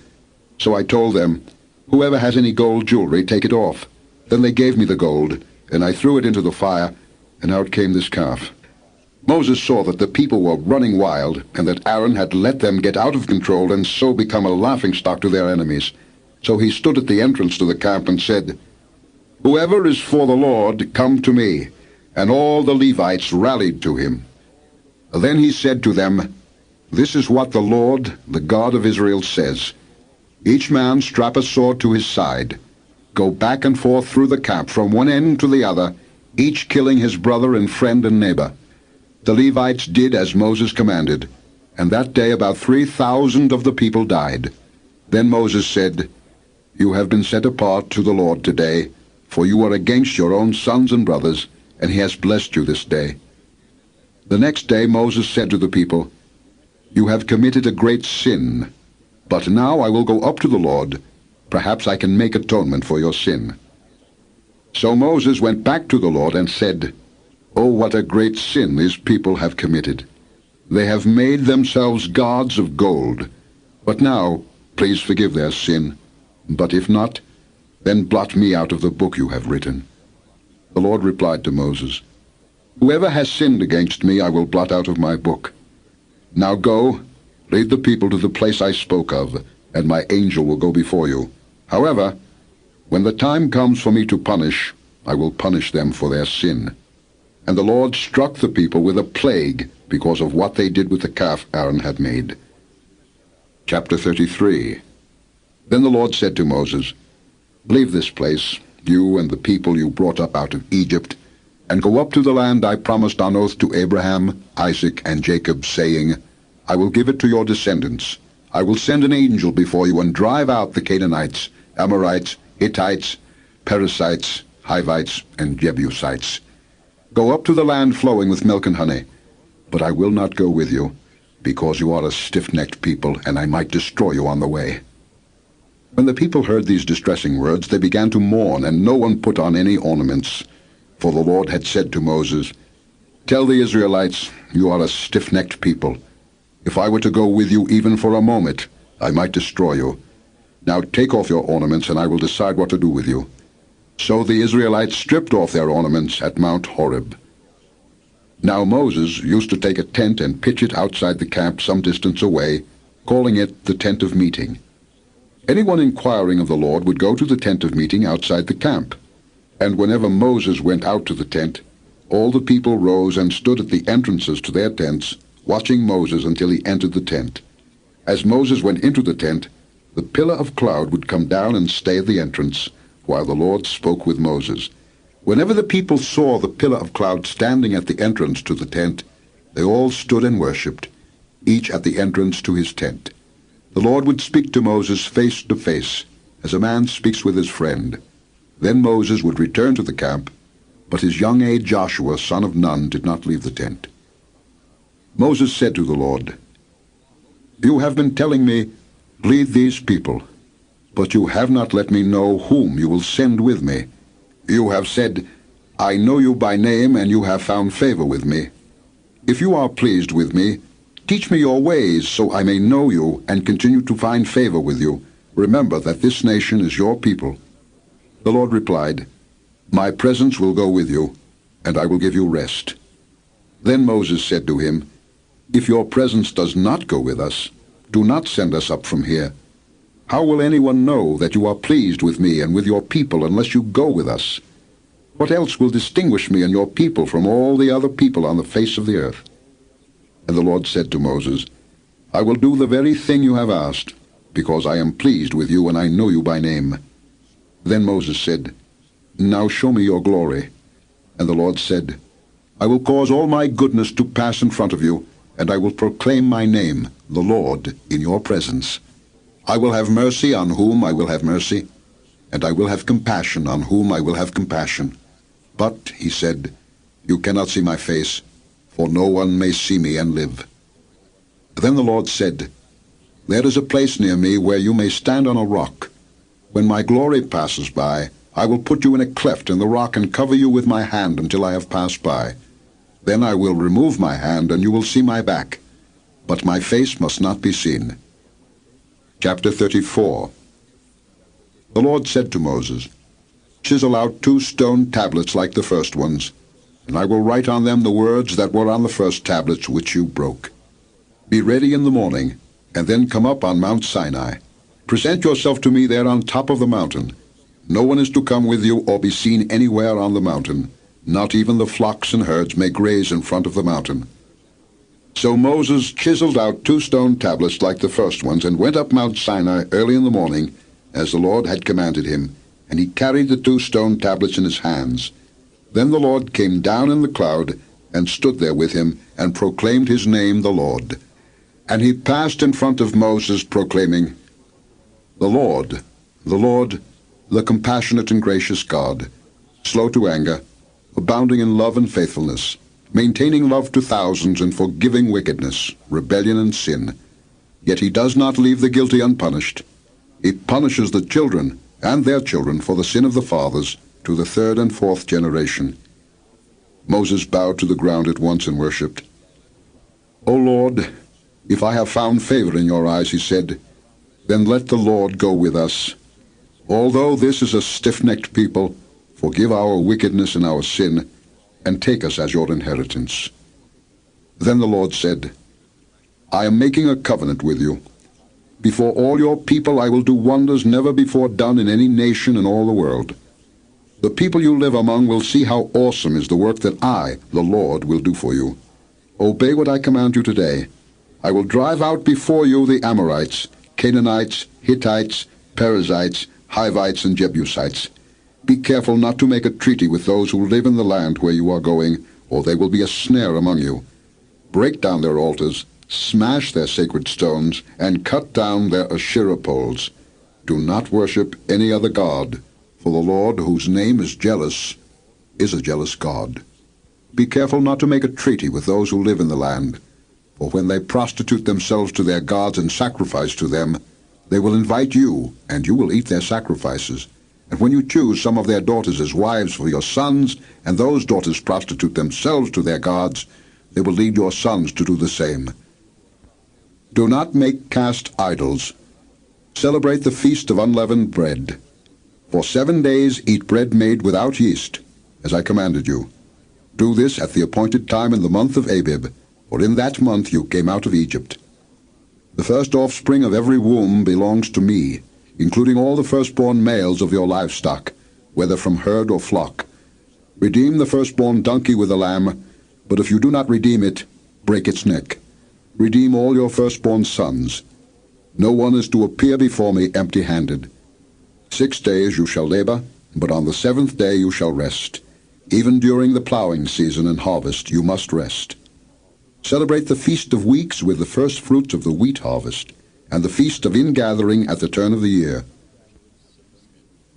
So I told them, "Whoever has any gold jewelry, take it off." Then they gave me the gold, and I threw it into the fire, and out came this calf. Moses saw that the people were running wild, and that Aaron had let them get out of control and so become a laughingstock to their enemies. So he stood at the entrance to the camp and said, "Whoever is for the Lord, come to me." And all the Levites rallied to him. Then he said to them, "This is what the Lord, the God of Israel, says. Each man strap a sword to his side. Go back and forth through the camp from one end to the other, each killing his brother and friend and neighbor." The Levites did as Moses commanded, and that day about 3,000 of the people died. Then Moses said, "You have been set apart to the Lord today, for you are against your own sons and brothers, and he has blessed you this day." The next day Moses said to the people, "You have committed a great sin, but now I will go up to the Lord. Perhaps I can make atonement for your sin." So Moses went back to the Lord and said, "Oh, what a great sin these people have committed. They have made themselves gods of gold. But now, please forgive their sin. But if not, then blot me out of the book you have written." The Lord replied to Moses, "Whoever has sinned against me I will blot out of my book. Now go, lead the people to the place I spoke of, and my angel will go before you. However, when the time comes for me to punish, I will punish them for their sin." And the Lord struck the people with a plague because of what they did with the calf Aaron had made. Chapter 33. Then the Lord said to Moses, "Leave this place, you and the people you brought up out of Egypt, and go up to the land I promised on oath to Abraham, Isaac, and Jacob, saying, 'I will give it to your descendants. I will send an angel before you and drive out the Canaanites, Amorites, Hittites, Perizzites, Hivites, and Jebusites. Go up to the land flowing with milk and honey. But I will not go with you, because you are a stiff-necked people, and I might destroy you on the way.'" When the people heard these distressing words, they began to mourn, and no one put on any ornaments. For the Lord had said to Moses, "Tell the Israelites, you are a stiff-necked people. If I were to go with you even for a moment, I might destroy you. Now take off your ornaments, and I will decide what to do with you." So the Israelites stripped off their ornaments at Mount Horeb. Now Moses used to take a tent and pitch it outside the camp some distance away, calling it the tent of meeting. Anyone inquiring of the Lord would go to the tent of meeting outside the camp. And whenever Moses went out to the tent, all the people rose and stood at the entrances to their tents, watching Moses until he entered the tent. As Moses went into the tent, the pillar of cloud would come down and stay at the entrance, while the Lord spoke with Moses. Whenever the people saw the pillar of cloud standing at the entrance to the tent, they all stood and worshipped, each at the entrance to his tent. The Lord would speak to Moses face to face, as a man speaks with his friend. Then Moses would return to the camp, but his young aide Joshua, son of Nun, did not leave the tent. Moses said to the Lord, "You have been telling me, 'Lead these people,' but you have not let me know whom you will send with me. You have said, 'I know you by name, and you have found favor with me.' If you are pleased with me, teach me your ways, so I may know you and continue to find favor with you. Remember that this nation is your people." The Lord replied, "My presence will go with you, and I will give you rest." Then Moses said to him, "If your presence does not go with us, do not send us up from here. How will anyone know that you are pleased with me and with your people unless you go with us? What else will distinguish me and your people from all the other people on the face of the earth?" And the Lord said to Moses, "I will do the very thing you have asked, because I am pleased with you and I know you by name." Then Moses said, "Now show me your glory." And the Lord said, "I will cause all my goodness to pass in front of you, and I will proclaim my name, the Lord, in your presence. I will have mercy on whom I will have mercy, and I will have compassion on whom I will have compassion. But," he said, "you cannot see my face, for no one may see me and live." Then the Lord said, There is a place near me where you may stand on a rock. When my glory passes by, I will put you in a cleft in the rock and cover you with my hand until I have passed by. Then I will remove my hand, and you will see my back, but my face must not be seen. Chapter 34. The Lord said to Moses, Chisel out 2 stone tablets like the first ones, and I will write on them the words that were on the first tablets which you broke. Be ready in the morning, and then come up on Mount Sinai. Present yourself to me there on top of the mountain. No one is to come with you or be seen anywhere on the mountain. Not even the flocks and herds may graze in front of the mountain. So Moses chiseled out 2 stone tablets like the first ones, and went up Mount Sinai early in the morning, as the Lord had commanded him, and he carried the 2 stone tablets in his hands. Then the Lord came down in the cloud, and stood there with him, and proclaimed his name, the Lord. And he passed in front of Moses, proclaiming, The Lord, the compassionate and gracious God, slow to anger, abounding in love and faithfulness, maintaining love to thousands, and forgiving wickedness, rebellion, and sin. Yet he does not leave the guilty unpunished. He punishes the children and their children for the sin of the fathers to the 3rd and 4th generation. Moses bowed to the ground at once and worshipped. O Lord, if I have found favor in your eyes, he said, then let the Lord go with us. Although this is a stiff-necked people, forgive our wickedness and our sin, and take us as your inheritance. Then the Lord said, I am making a covenant with you. Before all your people I will do wonders never before done in any nation in all the world. The people you live among will see how awesome is the work that I, the Lord, will do for you. Obey what I command you today. I will drive out before you the Amorites, Canaanites, Hittites, Perizzites, Hivites, and Jebusites. Be careful not to make a treaty with those who live in the land where you are going, or they will be a snare among you. Break down their altars, smash their sacred stones, and cut down their Asherah poles. Do not worship any other god, for the Lord, whose name is jealous, is a jealous God. Be careful not to make a treaty with those who live in the land, for when they prostitute themselves to their gods and sacrifice to them, they will invite you, and you will eat their sacrifices. And when you choose some of their daughters as wives for your sons, and those daughters prostitute themselves to their gods, they will lead your sons to do the same. Do not make cast idols. Celebrate the feast of unleavened bread. For 7 days eat bread made without yeast, as I commanded you. Do this at the appointed time in the month of Abib, for in that month you came out of Egypt. The first offspring of every womb belongs to me, including all the firstborn males of your livestock, whether from herd or flock. Redeem the firstborn donkey with a lamb, but if you do not redeem it, break its neck. Redeem all your firstborn sons. No one is to appear before me empty-handed. 6 days you shall labor, but on the 7th day you shall rest. Even during the plowing season and harvest you must rest. Celebrate the Feast of Weeks with the first fruits of the wheat harvest, and the Feast of Ingathering at the turn of the year.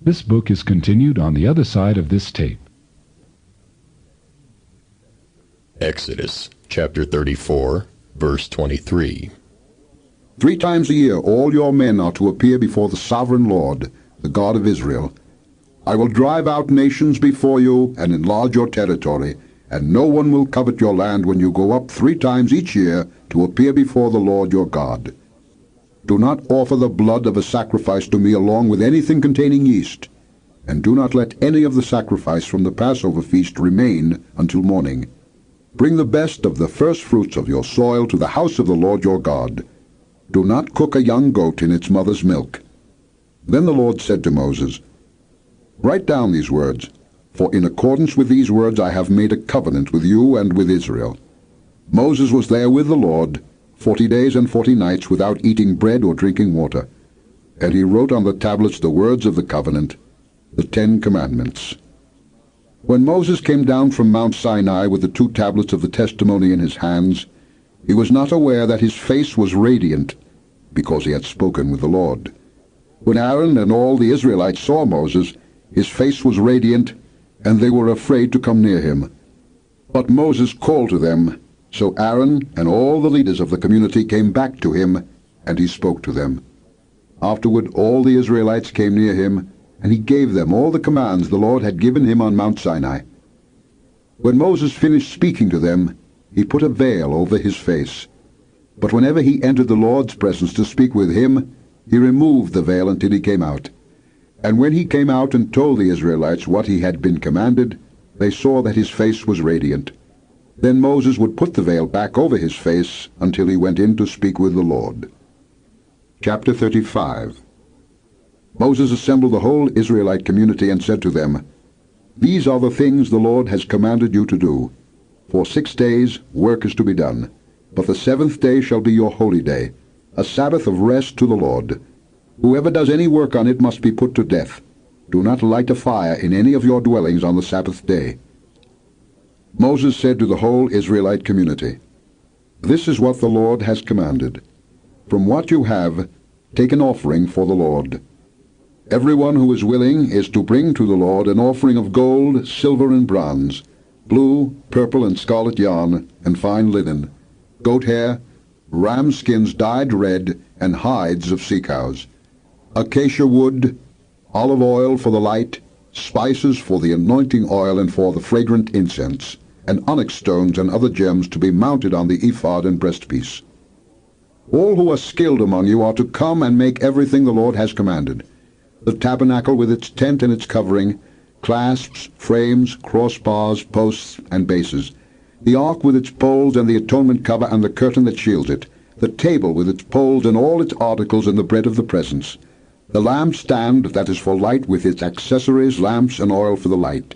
This book is continued on the other side of this tape. Exodus chapter 34, verse 23. 3 times a year all your men are to appear before the sovereign Lord, the God of Israel. I will drive out nations before you and enlarge your territory, and no one will covet your land when you go up 3 times each year to appear before the Lord your God. Do not offer the blood of a sacrifice to me along with anything containing yeast, and do not let any of the sacrifice from the Passover feast remain until morning. Bring the best of the first fruits of your soil to the house of the Lord your God. Do not cook a young goat in its mother's milk. Then the Lord said to Moses, Write down these words, for in accordance with these words I have made a covenant with you and with Israel. Moses was there with the Lord 40 days and 40 nights without eating bread or drinking water. And he wrote on the tablets the words of the covenant, the 10 Commandments. When Moses came down from Mount Sinai with the 2 tablets of the testimony in his hands, he was not aware that his face was radiant, because he had spoken with the Lord. When Aaron and all the Israelites saw Moses, his face was radiant, and they were afraid to come near him. But Moses called to them, so Aaron and all the leaders of the community came back to him, and he spoke to them. Afterward all the Israelites came near him, and he gave them all the commands the Lord had given him on Mount Sinai. When Moses finished speaking to them, he put a veil over his face. But whenever he entered the Lord's presence to speak with him, he removed the veil until he came out. And when he came out and told the Israelites what he had been commanded, they saw that his face was radiant. Then Moses would put the veil back over his face until he went in to speak with the Lord. Chapter 35. Moses assembled the whole Israelite community and said to them, "These are the things the Lord has commanded you to do. For 6 days work is to be done, but the 7th day shall be your holy day, a Sabbath of rest to the Lord. Whoever does any work on it must be put to death. Do not light a fire in any of your dwellings on the Sabbath day." Moses said to the whole Israelite community, "This is what the Lord has commanded. From what you have, take an offering for the Lord. Everyone who is willing is to bring to the Lord an offering of gold, silver, and bronze, blue, purple, and scarlet yarn, and fine linen, goat hair, ram skins dyed red, and hides of sea cows, acacia wood, olive oil for the light, spices for the anointing oil and for the fragrant incense, and onyx stones and other gems to be mounted on the ephod and breastpiece. All who are skilled among you are to come and make everything the Lord has commanded: the tabernacle with its tent and its covering, clasps, frames, crossbars, posts, and bases, the ark with its poles and the atonement cover and the curtain that shields it, the table with its poles and all its articles and the bread of the presence, the lampstand that is for light with its accessories, lamps, and oil for the light,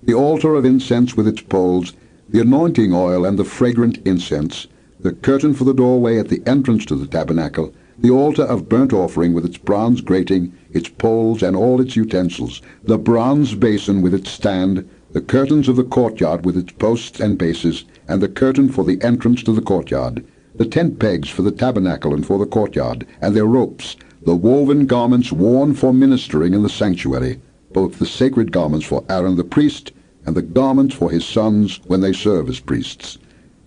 the altar of incense with its poles, the anointing oil and the fragrant incense, the curtain for the doorway at the entrance to the tabernacle, the altar of burnt offering with its bronze grating, its poles, and all its utensils, the bronze basin with its stand, the curtains of the courtyard with its posts and bases, and the curtain for the entrance to the courtyard, the tent pegs for the tabernacle and for the courtyard, and their ropes, the woven garments worn for ministering in the sanctuary, both the sacred garments for Aaron the priest, and the garments for his sons when they serve as priests.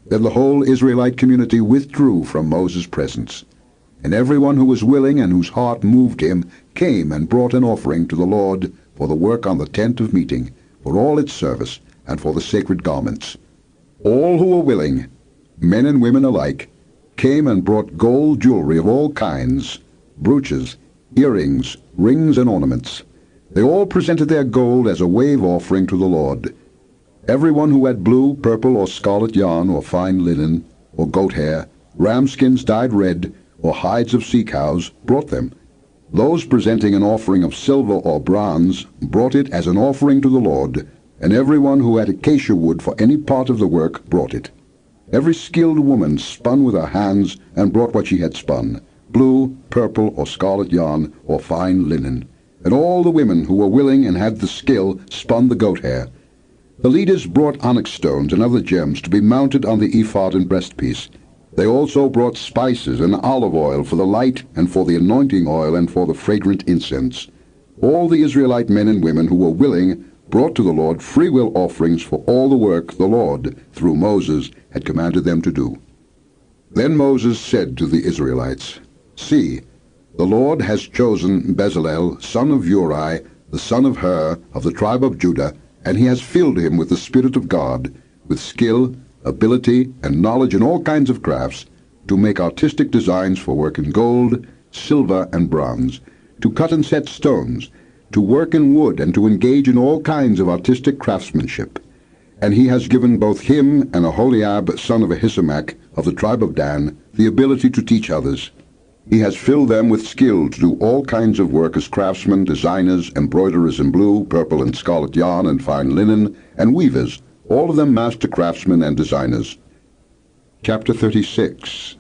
Then the whole Israelite community withdrew from Moses' presence. And everyone who was willing and whose heart moved him came and brought an offering to the Lord for the work on the tent of meeting, for all its service, and for the sacred garments. All who were willing, men and women alike, came and brought gold jewelry of all kinds, brooches, earrings, rings, and ornaments. They all presented their gold as a wave offering to the Lord. Everyone who had blue, purple, or scarlet yarn, or fine linen, or goat hair, ram skins dyed red, or hides of sea cows, brought them. Those presenting an offering of silver or bronze brought it as an offering to the Lord, and everyone who had acacia wood for any part of the work brought it. Every skilled woman spun with her hands and brought what she had spun, blue, purple, or scarlet yarn, or fine linen. And all the women who were willing and had the skill spun the goat hair. The leaders brought onyx stones and other gems to be mounted on the ephod and breastpiece. They also brought spices and olive oil for the light and for the anointing oil and for the fragrant incense. All the Israelite men and women who were willing brought to the Lord freewill offerings for all the work the Lord, through Moses, had commanded them to do. Then Moses said to the Israelites, "See, the Lord has chosen Bezalel, son of Uri, the son of Hur, of the tribe of Judah, and he has filled him with the Spirit of God, with skill, ability, and knowledge in all kinds of crafts, to make artistic designs for work in gold, silver, and bronze, to cut and set stones, to work in wood, and to engage in all kinds of artistic craftsmanship. And he has given both him and Aholiab, son of Ahisamach, of the tribe of Dan, the ability to teach others. He has filled them with skill to do all kinds of work as craftsmen, designers, embroiderers in blue, purple, and scarlet yarn, and fine linen, and weavers, all of them master craftsmen and designers." Chapter 36.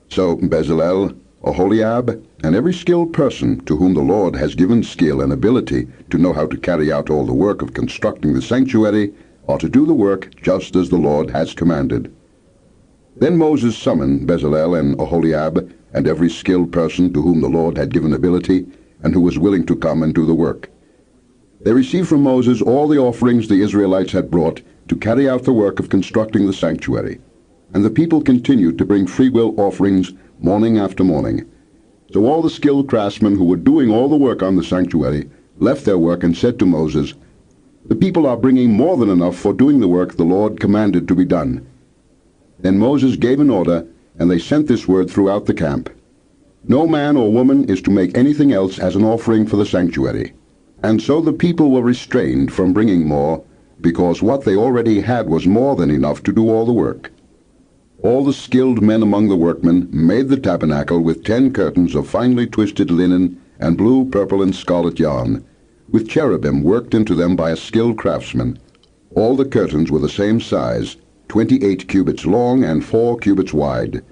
So Bezalel, Aholiab, and every skilled person to whom the Lord has given skill and ability to know how to carry out all the work of constructing the sanctuary are to do the work just as the Lord has commanded. Then Moses summoned Bezalel and Aholiab and every skilled person to whom the Lord had given ability and who was willing to come and do the work. They received from Moses all the offerings the Israelites had brought to carry out the work of constructing the sanctuary. And the people continued to bring freewill offerings morning after morning. So all the skilled craftsmen who were doing all the work on the sanctuary left their work and said to Moses, "The people are bringing more than enough for doing the work the Lord commanded to be done." Then Moses gave an order, and they sent this word throughout the camp: "No man or woman is to make anything else as an offering for the sanctuary." And so the people were restrained from bringing more, because what they already had was more than enough to do all the work. All the skilled men among the workmen made the tabernacle with 10 curtains of finely twisted linen and blue, purple, and scarlet yarn, with cherubim worked into them by a skilled craftsman. All the curtains were the same size, 28 cubits long and 4 cubits wide.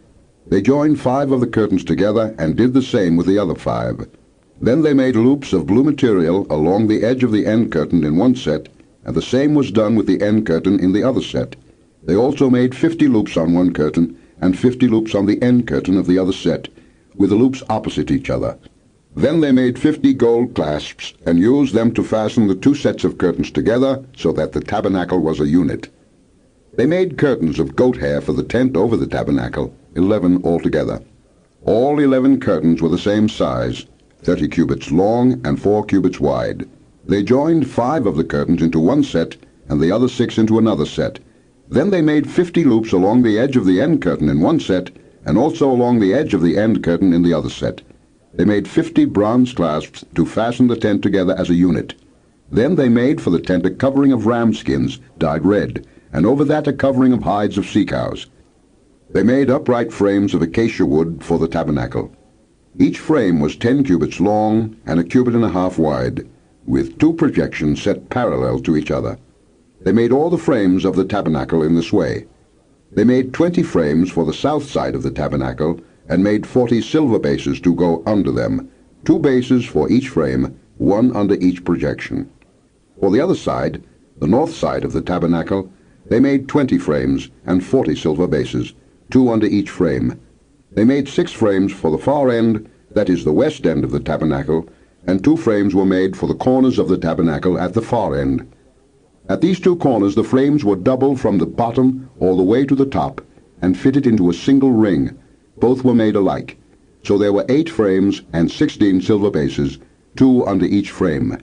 They joined 5 of the curtains together and did the same with the other 5. Then they made loops of blue material along the edge of the end curtain in one set, and the same was done with the end curtain in the other set. They also made 50 loops on one curtain and 50 loops on the end curtain of the other set, with the loops opposite each other. Then they made 50 gold clasps and used them to fasten the 2 sets of curtains together so that the tabernacle was a unit. They made curtains of goat hair for the tent over the tabernacle, 11 altogether. All 11 curtains were the same size, 30 cubits long and 4 cubits wide. They joined 5 of the curtains into one set and the other 6 into another set. Then they made 50 loops along the edge of the end curtain in one set, and also along the edge of the end curtain in the other set. They made 50 bronze clasps to fasten the tent together as a unit. Then they made for the tent a covering of ram skins, dyed red, and over that a covering of hides of sea cows. They made upright frames of acacia wood for the tabernacle. Each frame was 10 cubits long and a cubit and a half wide, with 2 projections set parallel to each other. They made all the frames of the tabernacle in this way. They made 20 frames for the south side of the tabernacle, and made 40 silver bases to go under them, 2 bases for each frame, 1 under each projection. For the other side, the north side of the tabernacle, they made 20 frames and 40 silver bases, 2 under each frame. They made 6 frames for the far end, that is the west end of the tabernacle, and 2 frames were made for the corners of the tabernacle at the far end. At these 2 corners the frames were doubled from the bottom all the way to the top, and fitted into a single ring. Both were made alike. So there were 8 frames and 16 silver bases, 2 under each frame.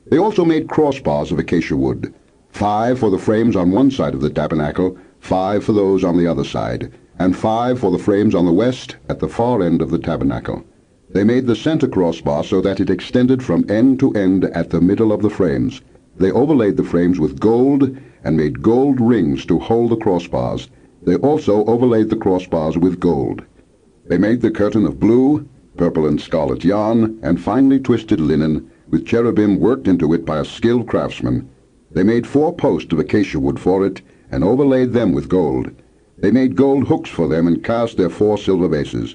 They also made crossbars of acacia wood, 5 for the frames on one side of the tabernacle, 5 for those on the other side, and 5 for the frames on the west at the far end of the tabernacle. They made the center crossbar so that it extended from end to end at the middle of the frames. They overlaid the frames with gold and made gold rings to hold the crossbars. They also overlaid the crossbars with gold. They made the curtain of blue, purple, and scarlet yarn and finely twisted linen, with cherubim worked into it by a skilled craftsman. They made 4 posts of acacia wood for it and overlaid them with gold. They made gold hooks for them and cast their 4 silver bases.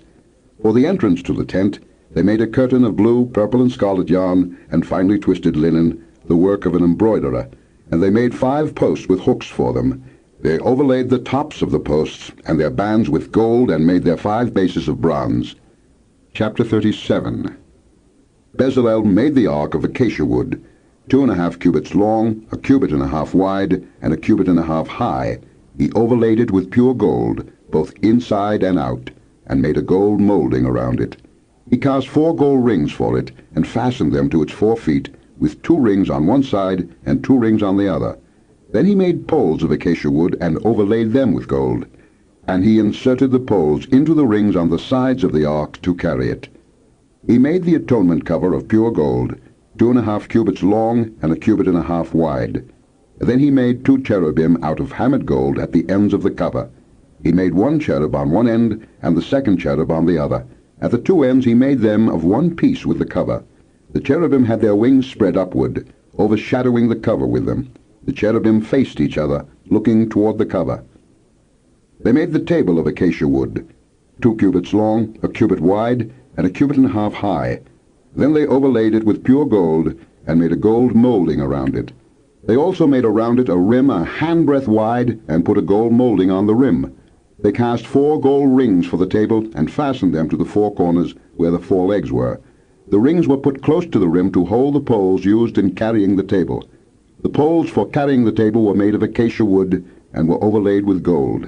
For the entrance to the tent, they made a curtain of blue, purple, and scarlet yarn and finely twisted linen, the work of an embroiderer, and they made 5 posts with hooks for them. They overlaid the tops of the posts and their bands with gold and made their 5 bases of bronze. Chapter 37. Bezalel made the ark of acacia wood, 2.5 cubits long, a cubit and a half wide, and a cubit and a half high. He overlaid it with pure gold, both inside and out, and made a gold molding around it. He cast 4 gold rings for it, and fastened them to its 4 feet, with 2 rings on one side and 2 rings on the other. Then he made poles of acacia wood and overlaid them with gold. And he inserted the poles into the rings on the sides of the ark to carry it. He made the atonement cover of pure gold, 2.5 cubits long and a cubit and a half wide. Then he made 2 cherubim out of hammered gold at the ends of the cover. He made 1 cherub on one end and the second cherub on the other. At the 2 ends he made them of one piece with the cover. The cherubim had their wings spread upward, overshadowing the cover with them. The cherubim faced each other, looking toward the cover. They made the table of acacia wood, 2 cubits long, a cubit wide, and a cubit and a half high. Then they overlaid it with pure gold, and made a gold molding around it. They also made around it a rim a handbreadth wide, and put a gold molding on the rim. They cast 4 gold rings for the table, and fastened them to the 4 corners where the 4 legs were. The rings were put close to the rim to hold the poles used in carrying the table. The poles for carrying the table were made of acacia wood, and were overlaid with gold.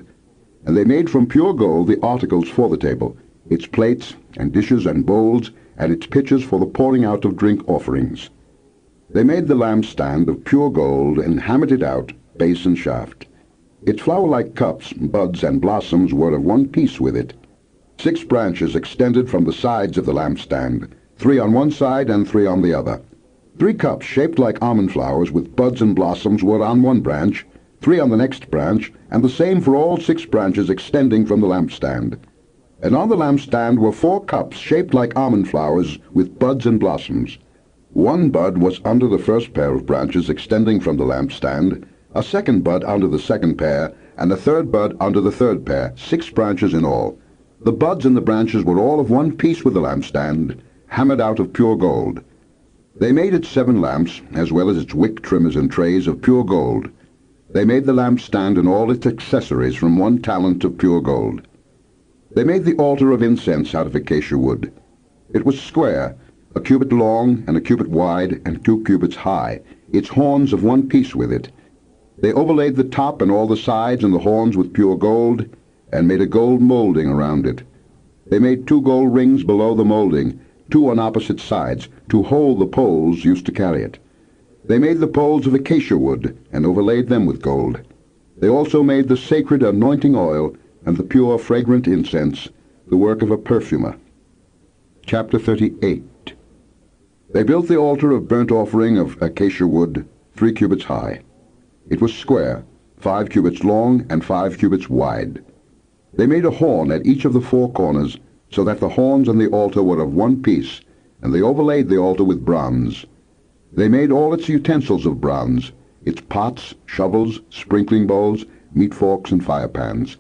And they made from pure gold the articles for the table, its plates and dishes and bowls, and its pitchers for the pouring out of drink offerings. They made the lampstand of pure gold, and hammered it out, base and shaft. Its flower-like cups, buds, and blossoms were of one piece with it. 6 branches extended from the sides of the lampstand, 3 on one side and 3 on the other. 3 cups shaped like almond flowers with buds and blossoms were on one branch, 3 on the next branch, and the same for all 6 branches extending from the lampstand. And on the lampstand were 4 cups shaped like almond flowers with buds and blossoms. 1 bud was under the first pair of branches extending from the lampstand, a second bud under the second pair, and a third bud under the third pair, 6 branches in all. The buds and the branches were all of one piece with the lampstand, hammered out of pure gold. They made its 7 lamps, as well as its wick trimmers and trays of pure gold. They made the lampstand and all its accessories from 1 talent of pure gold. They made the altar of incense out of acacia wood. It was square, a cubit long and a cubit wide and 2 cubits high, its horns of one piece with it. They overlaid the top and all the sides and the horns with pure gold, and made a gold molding around it. They made 2 gold rings below the molding, 2 on opposite sides, to hold the poles used to carry it. They made the poles of acacia wood, and overlaid them with gold. They also made the sacred anointing oil, and the pure fragrant incense, the work of a perfumer. Chapter 38. They built the altar of burnt offering of acacia wood, 3 cubits high. It was square, 5 cubits long and 5 cubits wide. They made a horn at each of the 4 corners, so that the horns and the altar were of one piece, and they overlaid the altar with bronze. They made all its utensils of bronze, its pots, shovels, sprinkling bowls, meat forks, and fire pans.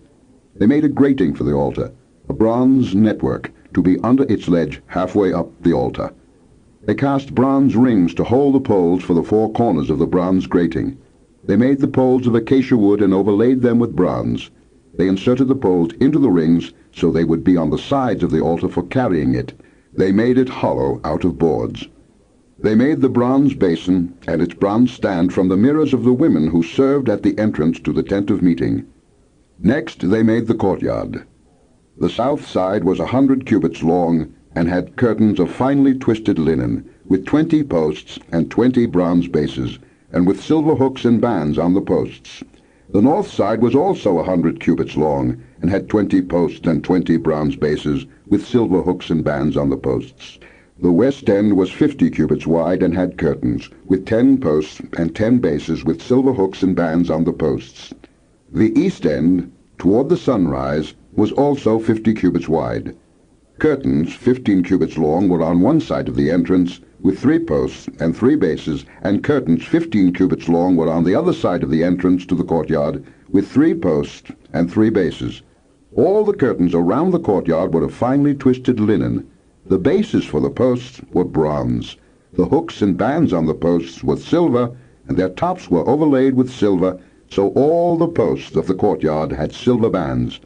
They made a grating for the altar, a bronze network, to be under its ledge halfway up the altar. They cast bronze rings to hold the poles for the 4 corners of the bronze grating. They made the poles of acacia wood and overlaid them with bronze. They inserted the poles into the rings so they would be on the sides of the altar for carrying it. They made it hollow out of boards. They made the bronze basin and its bronze stand from the mirrors of the women who served at the entrance to the tent of meeting. Next they made the courtyard. The south side was 100 cubits long, and had curtains of finely twisted linen, with 20 posts and 20 bronze bases, and with silver hooks and bands on the posts. The north side was also 100 cubits long, and had 20 posts and 20 bronze bases, with silver hooks and bands on the posts. The west end was 50 cubits wide, and had curtains, with 10 posts and 10 bases, with silver hooks and bands on the posts. The east end, toward the sunrise, was also 50 cubits wide. Curtains, 15 cubits long, were on one side of the entrance, with 3 posts and 3 bases, and curtains 15 cubits long were on the other side of the entrance to the courtyard, with 3 posts and 3 bases. All the curtains around the courtyard were of finely twisted linen. The bases for the posts were bronze. The hooks and bands on the posts were silver, and their tops were overlaid with silver, so all the posts of the courtyard had silver bands.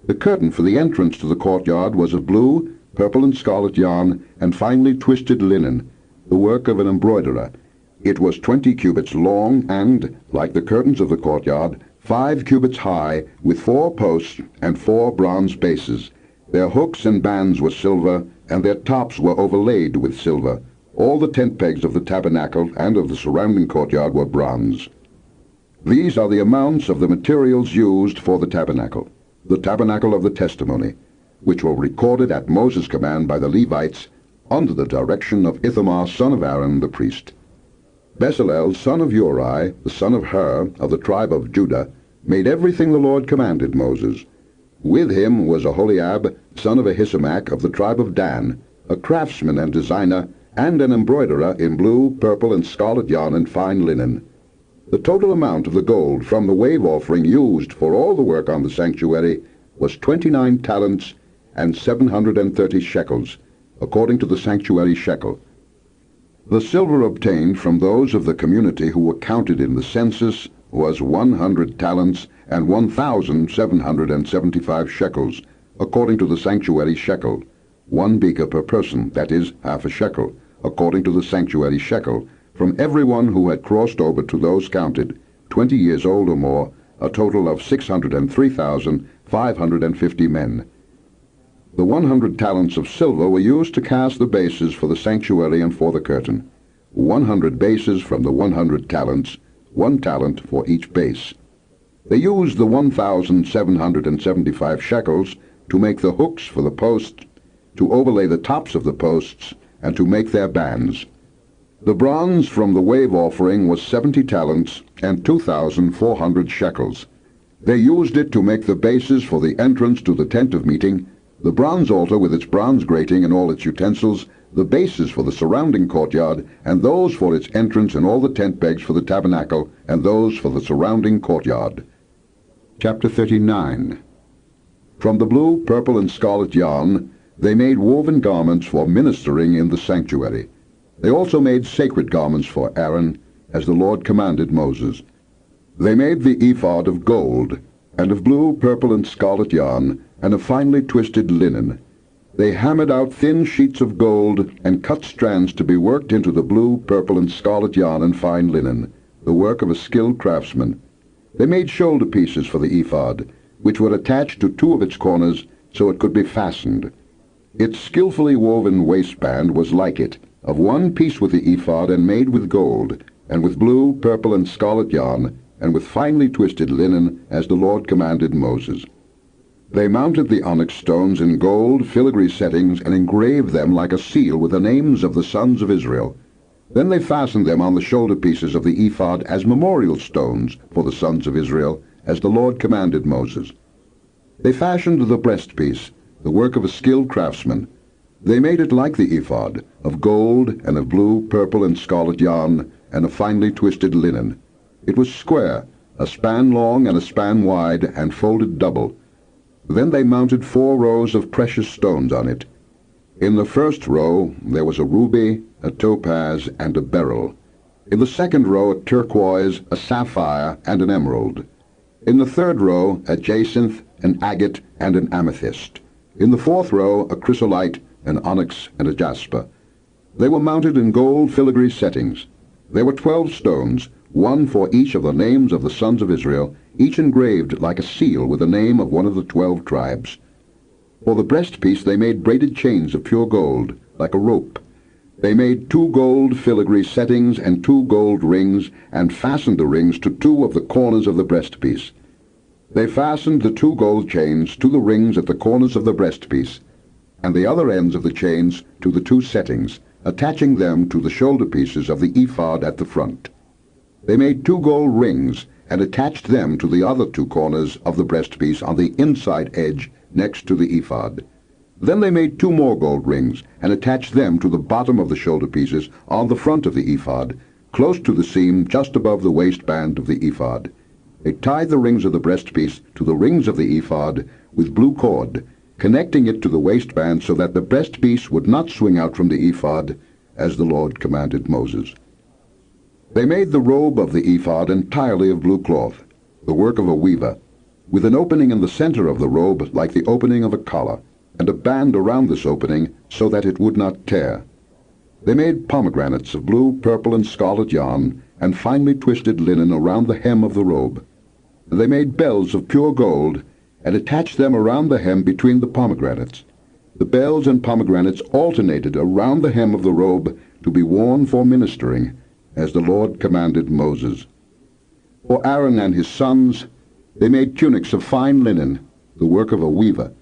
The curtain for the entrance to the courtyard was of blue, purple and scarlet yarn, and finely twisted linen, the work of an embroiderer. It was 20 cubits long and, like the curtains of the courtyard, 5 cubits high, with 4 posts and 4 bronze bases. Their hooks and bands were silver, and their tops were overlaid with silver. All the tent pegs of the tabernacle and of the surrounding courtyard were bronze. These are the amounts of the materials used for the tabernacle of the testimony, which were recorded at Moses' command by the Levites, under the direction of Ithamar son of Aaron the priest. Bezalel son of Uri, the son of Hur, of the tribe of Judah, made everything the Lord commanded Moses. With him was Aholiab, son of Ahisamach, of the tribe of Dan, a craftsman and designer, and an embroiderer in blue, purple, and scarlet yarn and fine linen. The total amount of the gold from the wave offering used for all the work on the sanctuary was 29 talents and 730 shekels, according to the sanctuary shekel. The silver obtained from those of the community who were counted in the census was 100 talents and 1,775 shekels, according to the sanctuary shekel, 1 beker per person, that is, half a shekel, according to the sanctuary shekel, from everyone who had crossed over to those counted, 20 years old or more, a total of 603,550 men. The 100 talents of silver were used to cast the bases for the sanctuary and for the curtain. 100 bases from the 100 talents, 1 talent for each base. They used the 1,775 shekels to make the hooks for the posts, to overlay the tops of the posts, and to make their bands. The bronze from the wave offering was 70 talents and 2,400 shekels. They used it to make the bases for the entrance to the tent of meeting, the bronze altar with its bronze grating and all its utensils, the bases for the surrounding courtyard, and those for its entrance and all the tent pegs for the tabernacle, and those for the surrounding courtyard. Chapter 39. From the blue, purple, and scarlet yarn, they made woven garments for ministering in the sanctuary. They also made sacred garments for Aaron, as the Lord commanded Moses. They made the ephod of gold, and of blue, purple, and scarlet yarn, and of finely twisted linen. They hammered out thin sheets of gold, and cut strands to be worked into the blue, purple, and scarlet yarn and fine linen, the work of a skilled craftsman. They made shoulder pieces for the ephod, which were attached to 2 of its corners so it could be fastened. Its skillfully woven waistband was like it, of 1 piece with the ephod and made with gold, and with blue, purple, and scarlet yarn, and with finely twisted linen, as the Lord commanded Moses. They mounted the onyx stones in gold filigree settings and engraved them like a seal with the names of the sons of Israel. Then they fastened them on the shoulder pieces of the ephod as memorial stones for the sons of Israel, as the Lord commanded Moses. They fashioned the breastpiece, the work of a skilled craftsman. They made it like the ephod, of gold and of blue, purple, and scarlet yarn, and of finely twisted linen. It was square, a span long and a span wide, and folded double. Then they mounted 4 rows of precious stones on it. In the first row there was a ruby, a topaz, and a beryl. In the second row a turquoise, a sapphire, and an emerald. In the third row a jacinth, an agate, and an amethyst. In the fourth row a chrysolite, an onyx, and a jasper. They were mounted in gold filigree settings. There were 12 stones, 1 for each of the names of the sons of Israel, each engraved like a seal with the name of one of the 12 tribes. For the breastpiece they made braided chains of pure gold, like a rope. They made 2 gold filigree settings and 2 gold rings, and fastened the rings to 2 of the corners of the breastpiece. They fastened the 2 gold chains to the rings at the corners of the breastpiece, and the other ends of the chains to the 2 settings, attaching them to the shoulder pieces of the ephod at the front. They made 2 gold rings, and attached them to the other 2 corners of the breastpiece on the inside edge next to the ephod. Then they made 2 more gold rings, and attached them to the bottom of the shoulder pieces on the front of the ephod, close to the seam just above the waistband of the ephod. They tied the rings of the breastpiece to the rings of the ephod with blue cord, connecting it to the waistband so that the breastpiece would not swing out from the ephod, as the Lord commanded Moses. They made the robe of the ephod entirely of blue cloth, the work of a weaver, with an opening in the center of the robe like the opening of a collar, and a band around this opening so that it would not tear. They made pomegranates of blue, purple, and scarlet yarn, and finely twisted linen around the hem of the robe. They made bells of pure gold, and attached them around the hem between the pomegranates. The bells and pomegranates alternated around the hem of the robe to be worn for ministering, as the Lord commanded Moses. For Aaron and his sons, they made tunics of fine linen, the work of a weaver,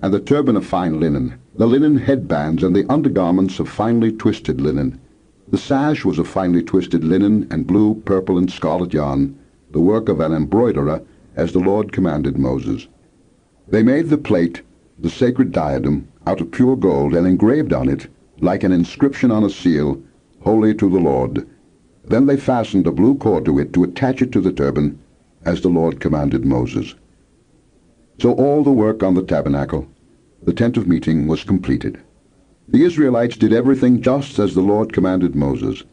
and the turban of fine linen, the linen headbands, and the undergarments of finely twisted linen. The sash was of finely twisted linen and blue, purple, and scarlet yarn, the work of an embroiderer, as the Lord commanded Moses. They made the plate, the sacred diadem, out of pure gold, and engraved on it, like an inscription on a seal, "Holy to the Lord." Then they fastened a blue cord to it to attach it to the turban, as the Lord commanded Moses. So all the work on the tabernacle, the tent of meeting, was completed. The Israelites did everything just as the Lord commanded Moses.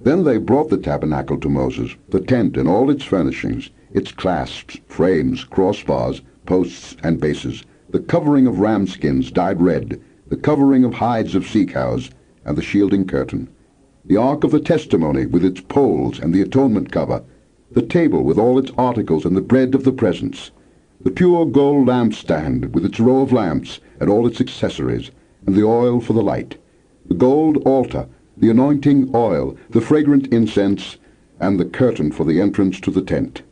Then they brought the tabernacle to Moses, the tent and all its furnishings, its clasps, frames, crossbars, posts, and bases, the covering of ram skins dyed red, the covering of hides of sea cows, and the shielding curtain, the ark of the testimony with its poles and the atonement cover, the table with all its articles and the bread of the presence, the pure gold lampstand with its row of lamps and all its accessories, and the oil for the light, the gold altar, the anointing oil, the fragrant incense, and the curtain for the entrance to the tent,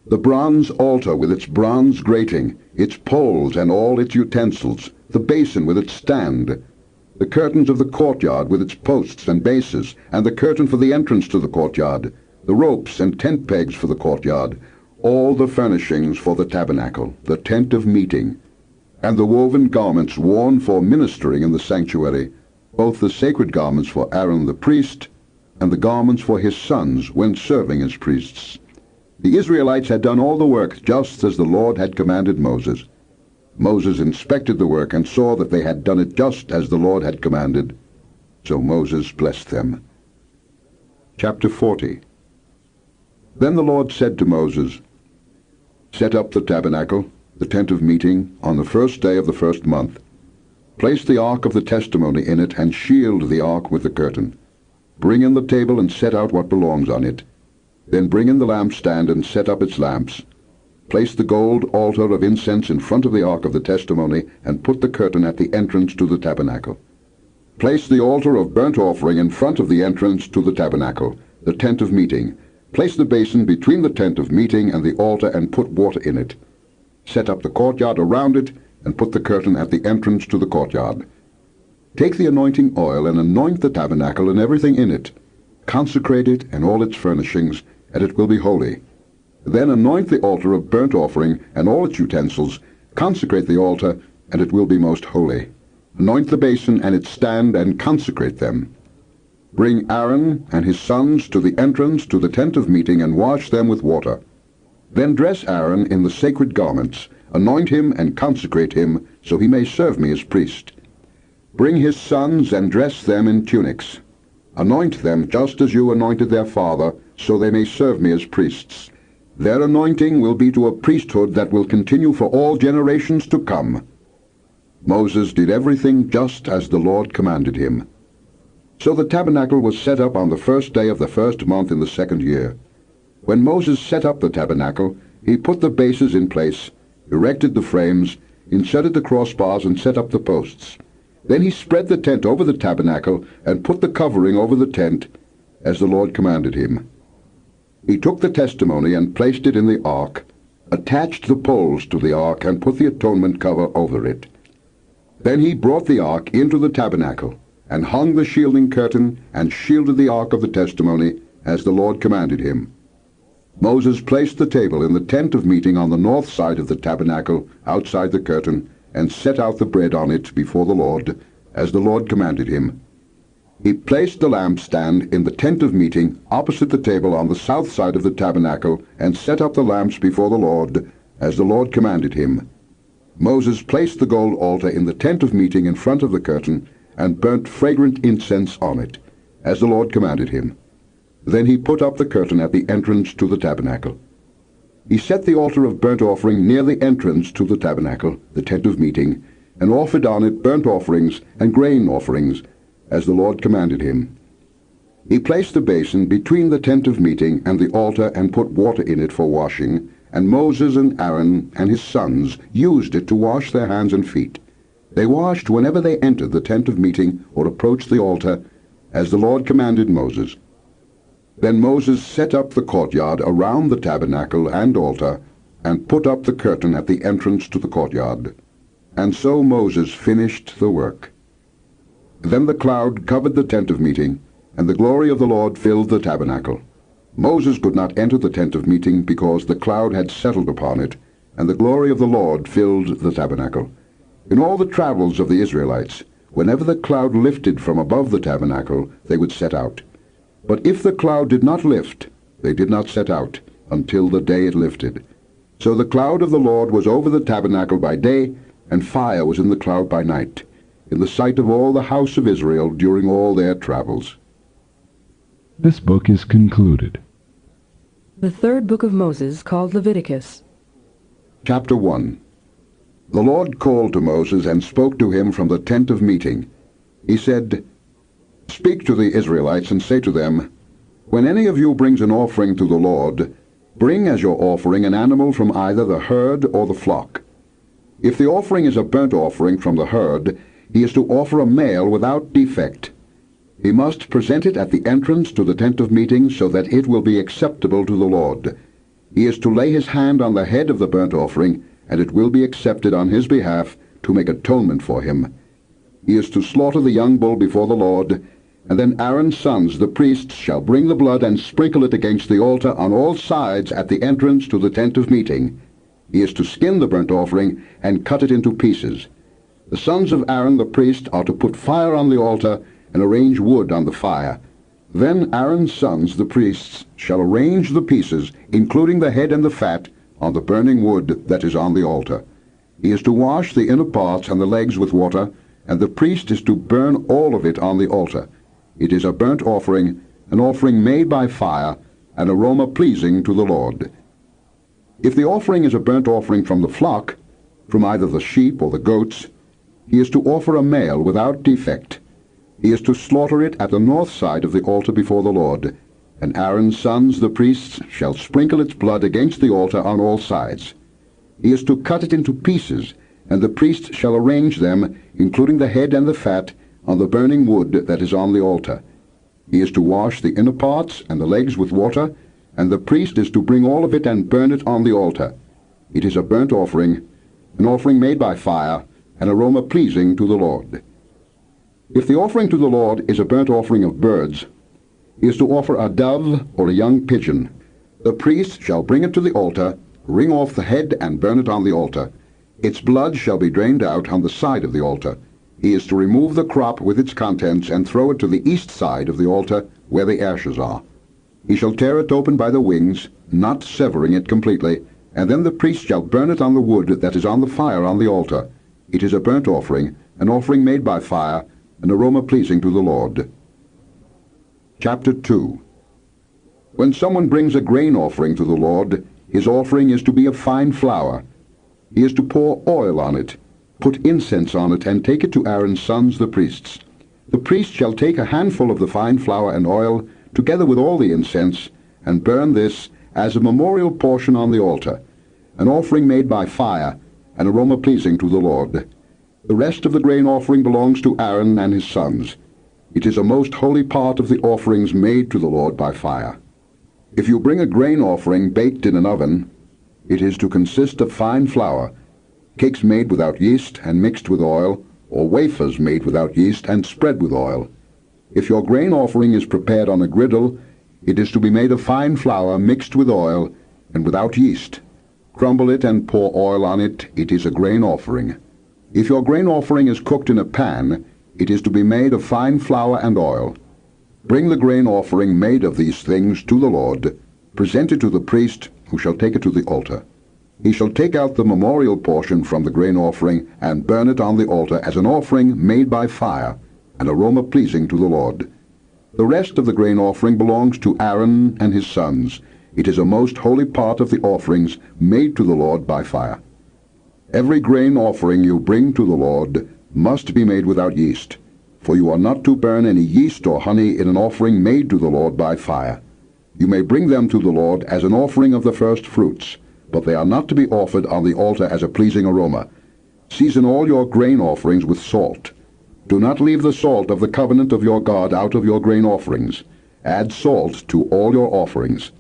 the bronze altar with its bronze grating, its poles and all its utensils, the basin with its stand, the curtains of the courtyard with its posts and bases, and the curtain for the entrance to the courtyard, the ropes and tent pegs for the courtyard, all the furnishings for the tabernacle, the tent of meeting, and the woven garments worn for ministering in the sanctuary, both the sacred garments for Aaron the priest, and the garments for his sons when serving as priests. The Israelites had done all the work just as the Lord had commanded Moses. Moses inspected the work and saw that they had done it just as the Lord had commanded. So Moses blessed them. Chapter 40. Then the Lord said to Moses, "Set up the tabernacle, the tent of meeting, on the first day of the first month. Place the ark of the testimony in it and shield the ark with the curtain. Bring in the table and set out what belongs on it. Then bring in the lampstand and set up its lamps. Place the gold altar of incense in front of the ark of the testimony and put the curtain at the entrance to the tabernacle. Place the altar of burnt offering in front of the entrance to the tabernacle, the tent of meeting. Place the basin between the tent of meeting and the altar and put water in it. Set up the courtyard around it and put the curtain at the entrance to the courtyard. Take the anointing oil and anoint the tabernacle and everything in it. Consecrate it and all its furnishings, and it will be holy. Then anoint the altar of burnt offering and all its utensils. Consecrate the altar, and it will be most holy. Anoint the basin and its stand, and consecrate them. Bring Aaron and his sons to the entrance to the tent of meeting, and wash them with water. Then dress Aaron in the sacred garments, anoint him and consecrate him, so he may serve me as priest. Bring his sons and dress them in tunics. Anoint them just as you anointed their father, so they may serve me as priests. Their anointing will be to a priesthood that will continue for all generations to come." Moses did everything just as the Lord commanded him. So the tabernacle was set up on the first day of the first month in the second year. When Moses set up the tabernacle, he put the bases in place, erected the frames, inserted the crossbars, and set up the posts. Then he spread the tent over the tabernacle and put the covering over the tent, as the Lord commanded him. He took the testimony and placed it in the ark, attached the poles to the ark, and put the atonement cover over it. Then he brought the ark into the tabernacle, and hung the shielding curtain, and shielded the ark of the testimony, as the Lord commanded him. Moses placed the table in the tent of meeting on the north side of the tabernacle, outside the curtain, and set out the bread on it before the Lord, as the Lord commanded him. He placed the lampstand in the tent of meeting, opposite the table on the south side of the tabernacle, and set up the lamps before the Lord, as the Lord commanded him. Moses placed the gold altar in the tent of meeting in front of the curtain, and burnt fragrant incense on it, as the Lord commanded him. Then he put up the curtain at the entrance to the tabernacle. He set the altar of burnt offering near the entrance to the tabernacle, the tent of meeting, and offered on it burnt offerings and grain offerings, as the Lord commanded him. He placed the basin between the tent of meeting and the altar and put water in it for washing, and Moses and Aaron and his sons used it to wash their hands and feet. They washed whenever they entered the tent of meeting or approached the altar, as the Lord commanded Moses. Then Moses set up the courtyard around the tabernacle and altar, and put up the curtain at the entrance to the courtyard. And so Moses finished the work. Then the cloud covered the tent of meeting, and the glory of the Lord filled the tabernacle. Moses could not enter the tent of meeting because the cloud had settled upon it, and the glory of the Lord filled the tabernacle. In all the travels of the Israelites, whenever the cloud lifted from above the tabernacle, they would set out. But if the cloud did not lift, they did not set out until the day it lifted. So the cloud of the Lord was over the tabernacle by day, and fire was in the cloud by night, in the sight of all the house of Israel during all their travels. This book is concluded. The third book of Moses, called Leviticus. Chapter 1. The Lord called to Moses and spoke to him from the tent of meeting. He said, "Speak to the Israelites and say to them, When any of you brings an offering to the Lord, Bring as your offering an animal from either the herd or the flock. If the offering is a burnt offering from the herd, he is to offer a male without defect. He must present it at the entrance to the tent of meeting so that it will be acceptable to the Lord. He is to lay his hand on the head of the burnt offering, and it will be accepted on his behalf to make atonement for him. He is to slaughter the young bull before the Lord, and then Aaron's sons, the priests, shall bring the blood and sprinkle it against the altar on all sides at the entrance to the tent of meeting. He is to skin the burnt offering and cut it into pieces. The sons of Aaron the priest are to put fire on the altar and arrange wood on the fire. Then Aaron's sons, the priests, shall arrange the pieces, including the head and the fat, on the burning wood that is on the altar. He is to wash the inner parts and the legs with water, and the priest is to burn all of it on the altar. It is a burnt offering, an offering made by fire, an aroma pleasing to the Lord. If the offering is a burnt offering from the flock, from either the sheep or the goats, he is to offer a male without defect. He is to slaughter it at the north side of the altar before the Lord, and Aaron's sons, the priests, shall sprinkle its blood against the altar on all sides. He is to cut it into pieces, and the priest shall arrange them, including the head and the fat, on the burning wood that is on the altar. He is to wash the inner parts and the legs with water, and the priest is to bring all of it and burn it on the altar. It is a burnt offering, an offering made by fire, an aroma pleasing to the Lord. If the offering to the Lord is a burnt offering of birds, he is to offer a dove or a young pigeon. The priest shall bring it to the altar, wring off the head and burn it on the altar. Its blood shall be drained out on the side of the altar. He is to remove the crop with its contents and throw it to the east side of the altar where the ashes are. He shall tear it open by the wings, not severing it completely, and then the priest shall burn it on the wood that is on the fire on the altar. It is a burnt offering, an offering made by fire, an aroma pleasing to the Lord. Chapter 2. When someone brings a grain offering to the Lord, his offering is to be of fine flour. He is to pour oil on it, put incense on it, and take it to Aaron's sons the priests. The priest shall take a handful of the fine flour and oil, together with all the incense, and burn this as a memorial portion on the altar, an offering made by fire, an aroma pleasing to the Lord. The rest of the grain offering belongs to Aaron and his sons. It is a most holy part of the offerings made to the Lord by fire. If you bring a grain offering baked in an oven, it is to consist of fine flour, cakes made without yeast and mixed with oil, or wafers made without yeast and spread with oil. If your grain offering is prepared on a griddle, it is to be made of fine flour mixed with oil and without yeast. Crumble it and pour oil on it. It is a grain offering. If your grain offering is cooked in a pan, it is to be made of fine flour and oil. Bring the grain offering made of these things to the Lord. Present it to the priest, who shall take it to the altar. He shall take out the memorial portion from the grain offering and burn it on the altar as an offering made by fire, an aroma pleasing to the Lord. The rest of the grain offering belongs to Aaron and his sons. It is a most holy part of the offerings made to the Lord by fire. Every grain offering you bring to the Lord must be made without yeast, for you are not to burn any yeast or honey in an offering made to the Lord by fire. You may bring them to the Lord as an offering of the first fruits, but they are not to be offered on the altar as a pleasing aroma. Season all your grain offerings with salt. Do not leave the salt of the covenant of your God out of your grain offerings. Add salt to all your offerings.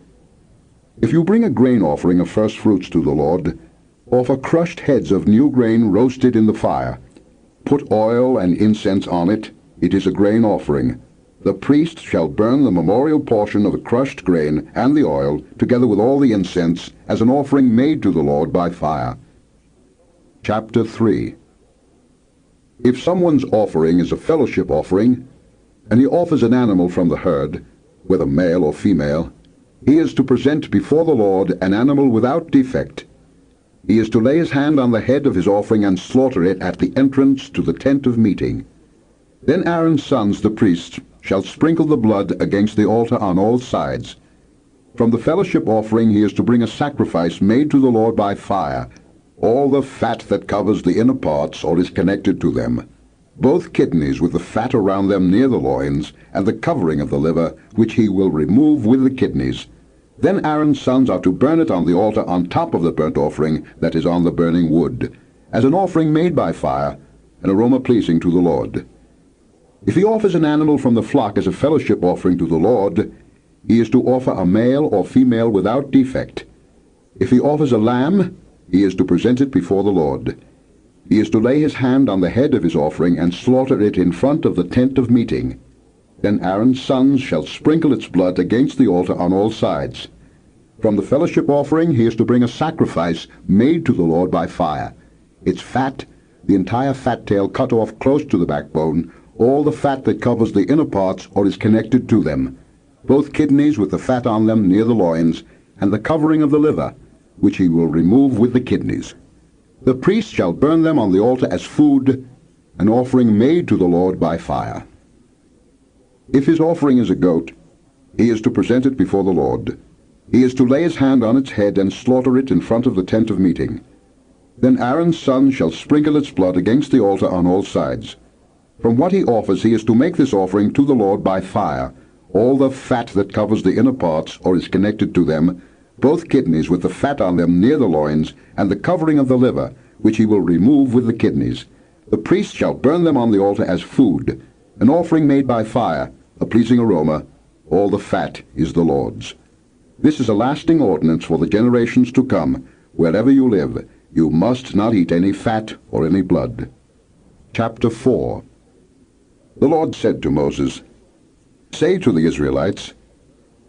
If you bring a grain offering of first fruits to the Lord, offer crushed heads of new grain roasted in the fire. Put oil and incense on it. It is a grain offering. The priest shall burn the memorial portion of the crushed grain and the oil, together with all the incense, as an offering made to the Lord by fire. Chapter 3. If someone's offering is a fellowship offering, and he offers an animal from the herd, whether male or female, he is to present before the Lord an animal without defect. He is to lay his hand on the head of his offering and slaughter it at the entrance to the tent of meeting. Then Aaron's sons, the priests, shall sprinkle the blood against the altar on all sides. From the fellowship offering he is to bring a sacrifice made to the Lord by fire, all the fat that covers the inner parts or is connected to them, both kidneys with the fat around them near the loins, and the covering of the liver, which he will remove with the kidneys. Then Aaron's sons are to burn it on the altar on top of the burnt offering that is on the burning wood, as an offering made by fire, an aroma pleasing to the Lord. If he offers an animal from the flock as a fellowship offering to the Lord, he is to offer a male or female without defect. If he offers a lamb, he is to present it before the Lord. He is to lay his hand on the head of his offering and slaughter it in front of the tent of meeting. Then Aaron's sons shall sprinkle its blood against the altar on all sides. From the fellowship offering he is to bring a sacrifice made to the Lord by fire. Its fat, the entire fat tail cut off close to the backbone, all the fat that covers the inner parts or is connected to them, both kidneys with the fat on them near the loins, and the covering of the liver, which he will remove with the kidneys. The priest shall burn them on the altar as food, an offering made to the Lord by fire. If his offering is a goat, he is to present it before the Lord. He is to lay his hand on its head and slaughter it in front of the tent of meeting. Then Aaron's son shall sprinkle its blood against the altar on all sides. From what he offers he is to make this offering to the Lord by fire, all the fat that covers the inner parts or is connected to them, both kidneys with the fat on them near the loins, and the covering of the liver, which he will remove with the kidneys. The priest shall burn them on the altar as food, an offering made by fire, a pleasing aroma. All the fat is the Lord's. This is a lasting ordinance for the generations to come. Wherever you live, you must not eat any fat or any blood. Chapter 4. The Lord said to Moses, "Say to the Israelites,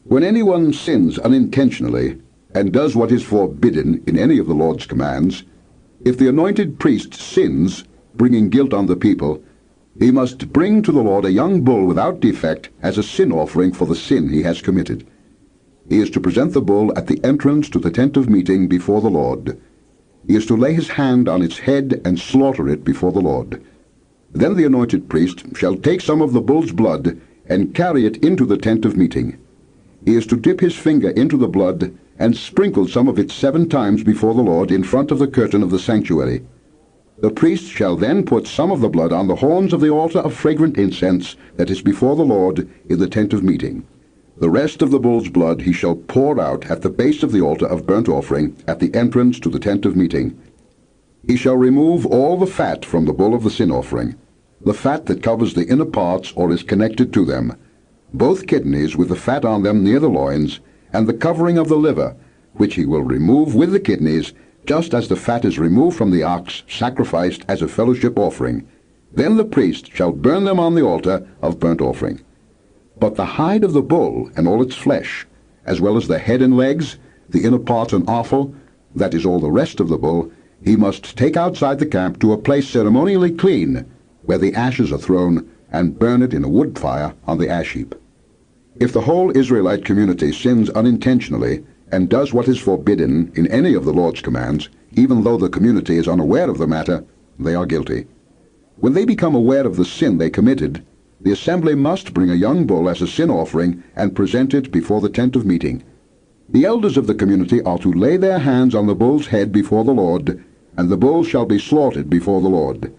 when anyone sins unintentionally and does what is forbidden in any of the Lord's commands, if the anointed priest sins, bringing guilt on the people, he must bring to the Lord a young bull without defect as a sin offering for the sin he has committed. He is to present the bull at the entrance to the tent of meeting before the Lord. He is to lay his hand on its head and slaughter it before the Lord. Then the anointed priest shall take some of the bull's blood and carry it into the tent of meeting. He is to dip his finger into the blood and sprinkle some of it 7 times before the Lord in front of the curtain of the sanctuary. The priest shall then put some of the blood on the horns of the altar of fragrant incense that is before the Lord in the tent of meeting. The rest of the bull's blood he shall pour out at the base of the altar of burnt offering at the entrance to the tent of meeting. He shall remove all the fat from the bull of the sin offering, the fat that covers the inner parts or is connected to them, both kidneys with the fat on them near the loins, and the covering of the liver, which he will remove with the kidneys, just as the fat is removed from the ox sacrificed as a fellowship offering. Then the priest shall burn them on the altar of burnt offering. But the hide of the bull and all its flesh, as well as the head and legs, the inner parts and offal, that is all the rest of the bull, he must take outside the camp to a place ceremonially clean, where the ashes are thrown, and burn it in a wood fire on the ash heap. If the whole Israelite community sins unintentionally and does what is forbidden in any of the Lord's commands, even though the community is unaware of the matter, they are guilty. When they become aware of the sin they committed, the assembly must bring a young bull as a sin offering and present it before the tent of meeting. The elders of the community are to lay their hands on the bull's head before the Lord, and the bull shall be slaughtered before the Lord.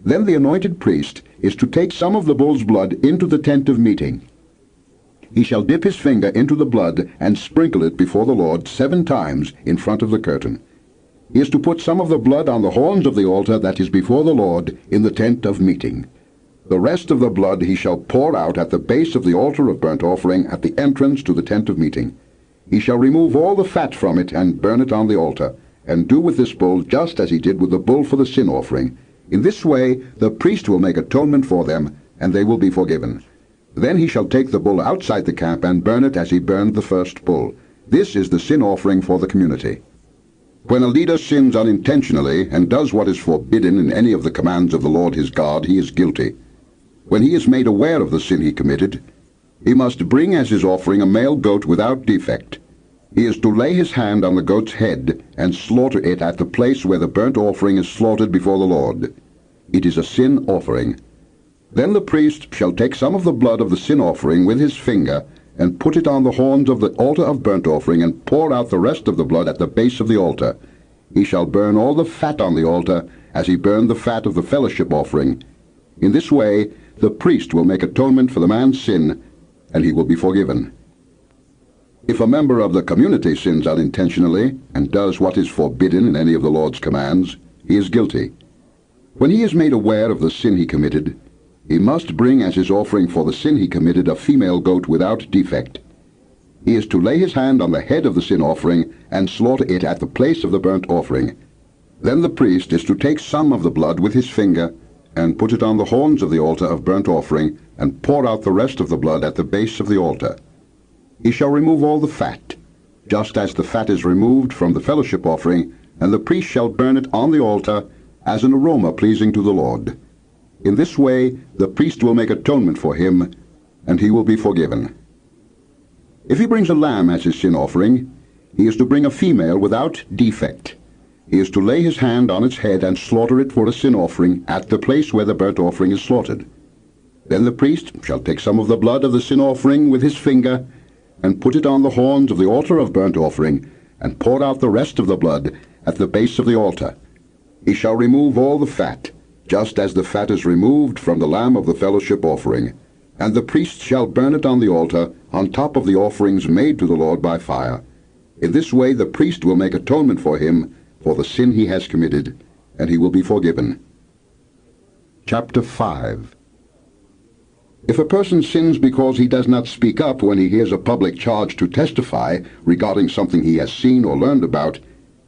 Then the anointed priest is to take some of the bull's blood into the tent of meeting. He shall dip his finger into the blood and sprinkle it before the Lord 7 times in front of the curtain. He is to put some of the blood on the horns of the altar that is before the Lord in the tent of meeting. The rest of the blood he shall pour out at the base of the altar of burnt offering at the entrance to the tent of meeting. He shall remove all the fat from it and burn it on the altar, and do with this bull just as he did with the bull for the sin offering. In this way the priest will make atonement for them, and they will be forgiven. Then he shall take the bull outside the camp and burn it as he burned the first bull. This is the sin offering for the community. When a leader sins unintentionally and does what is forbidden in any of the commands of the Lord his God, he is guilty. When he is made aware of the sin he committed, he must bring as his offering a male goat without defect. He is to lay his hand on the goat's head and slaughter it at the place where the burnt offering is slaughtered before the Lord. It is a sin offering. Then the priest shall take some of the blood of the sin offering with his finger and put it on the horns of the altar of burnt offering and pour out the rest of the blood at the base of the altar. He shall burn all the fat on the altar as he burned the fat of the fellowship offering. In this way the priest will make atonement for the man's sin, and he will be forgiven. If a member of the community sins unintentionally and does what is forbidden in any of the Lord's commands, he is guilty. When he is made aware of the sin he committed, he must bring as his offering for the sin he committed a female goat without defect. He is to lay his hand on the head of the sin offering and slaughter it at the place of the burnt offering. Then the priest is to take some of the blood with his finger and put it on the horns of the altar of burnt offering and pour out the rest of the blood at the base of the altar. He shall remove all the fat, just as the fat is removed from the fellowship offering, and the priest shall burn it on the altar as an aroma pleasing to the Lord. In this way the priest will make atonement for him, and he will be forgiven. If he brings a lamb as his sin offering, he is to bring a female without defect. He is to lay his hand on its head and slaughter it for a sin offering at the place where the burnt offering is slaughtered. Then the priest shall take some of the blood of the sin offering with his finger and put it on the horns of the altar of burnt offering and pour out the rest of the blood at the base of the altar. He shall remove all the fat, just as the fat is removed from the lamb of the fellowship offering, and the priest shall burn it on the altar on top of the offerings made to the Lord by fire. In this way the priest will make atonement for him for the sin he has committed, and he will be forgiven. Chapter 5. If a person sins because he does not speak up when he hears a public charge to testify regarding something he has seen or learned about,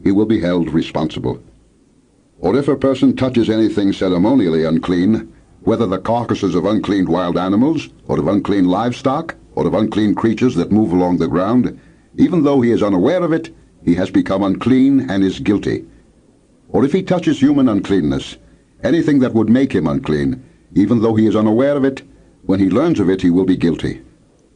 he will be held responsible. Or if a person touches anything ceremonially unclean, whether the carcasses of unclean wild animals, or of unclean livestock, or of unclean creatures that move along the ground, even though he is unaware of it, he has become unclean and is guilty. Or if he touches human uncleanness, anything that would make him unclean, even though he is unaware of it, when he learns of it he will be guilty.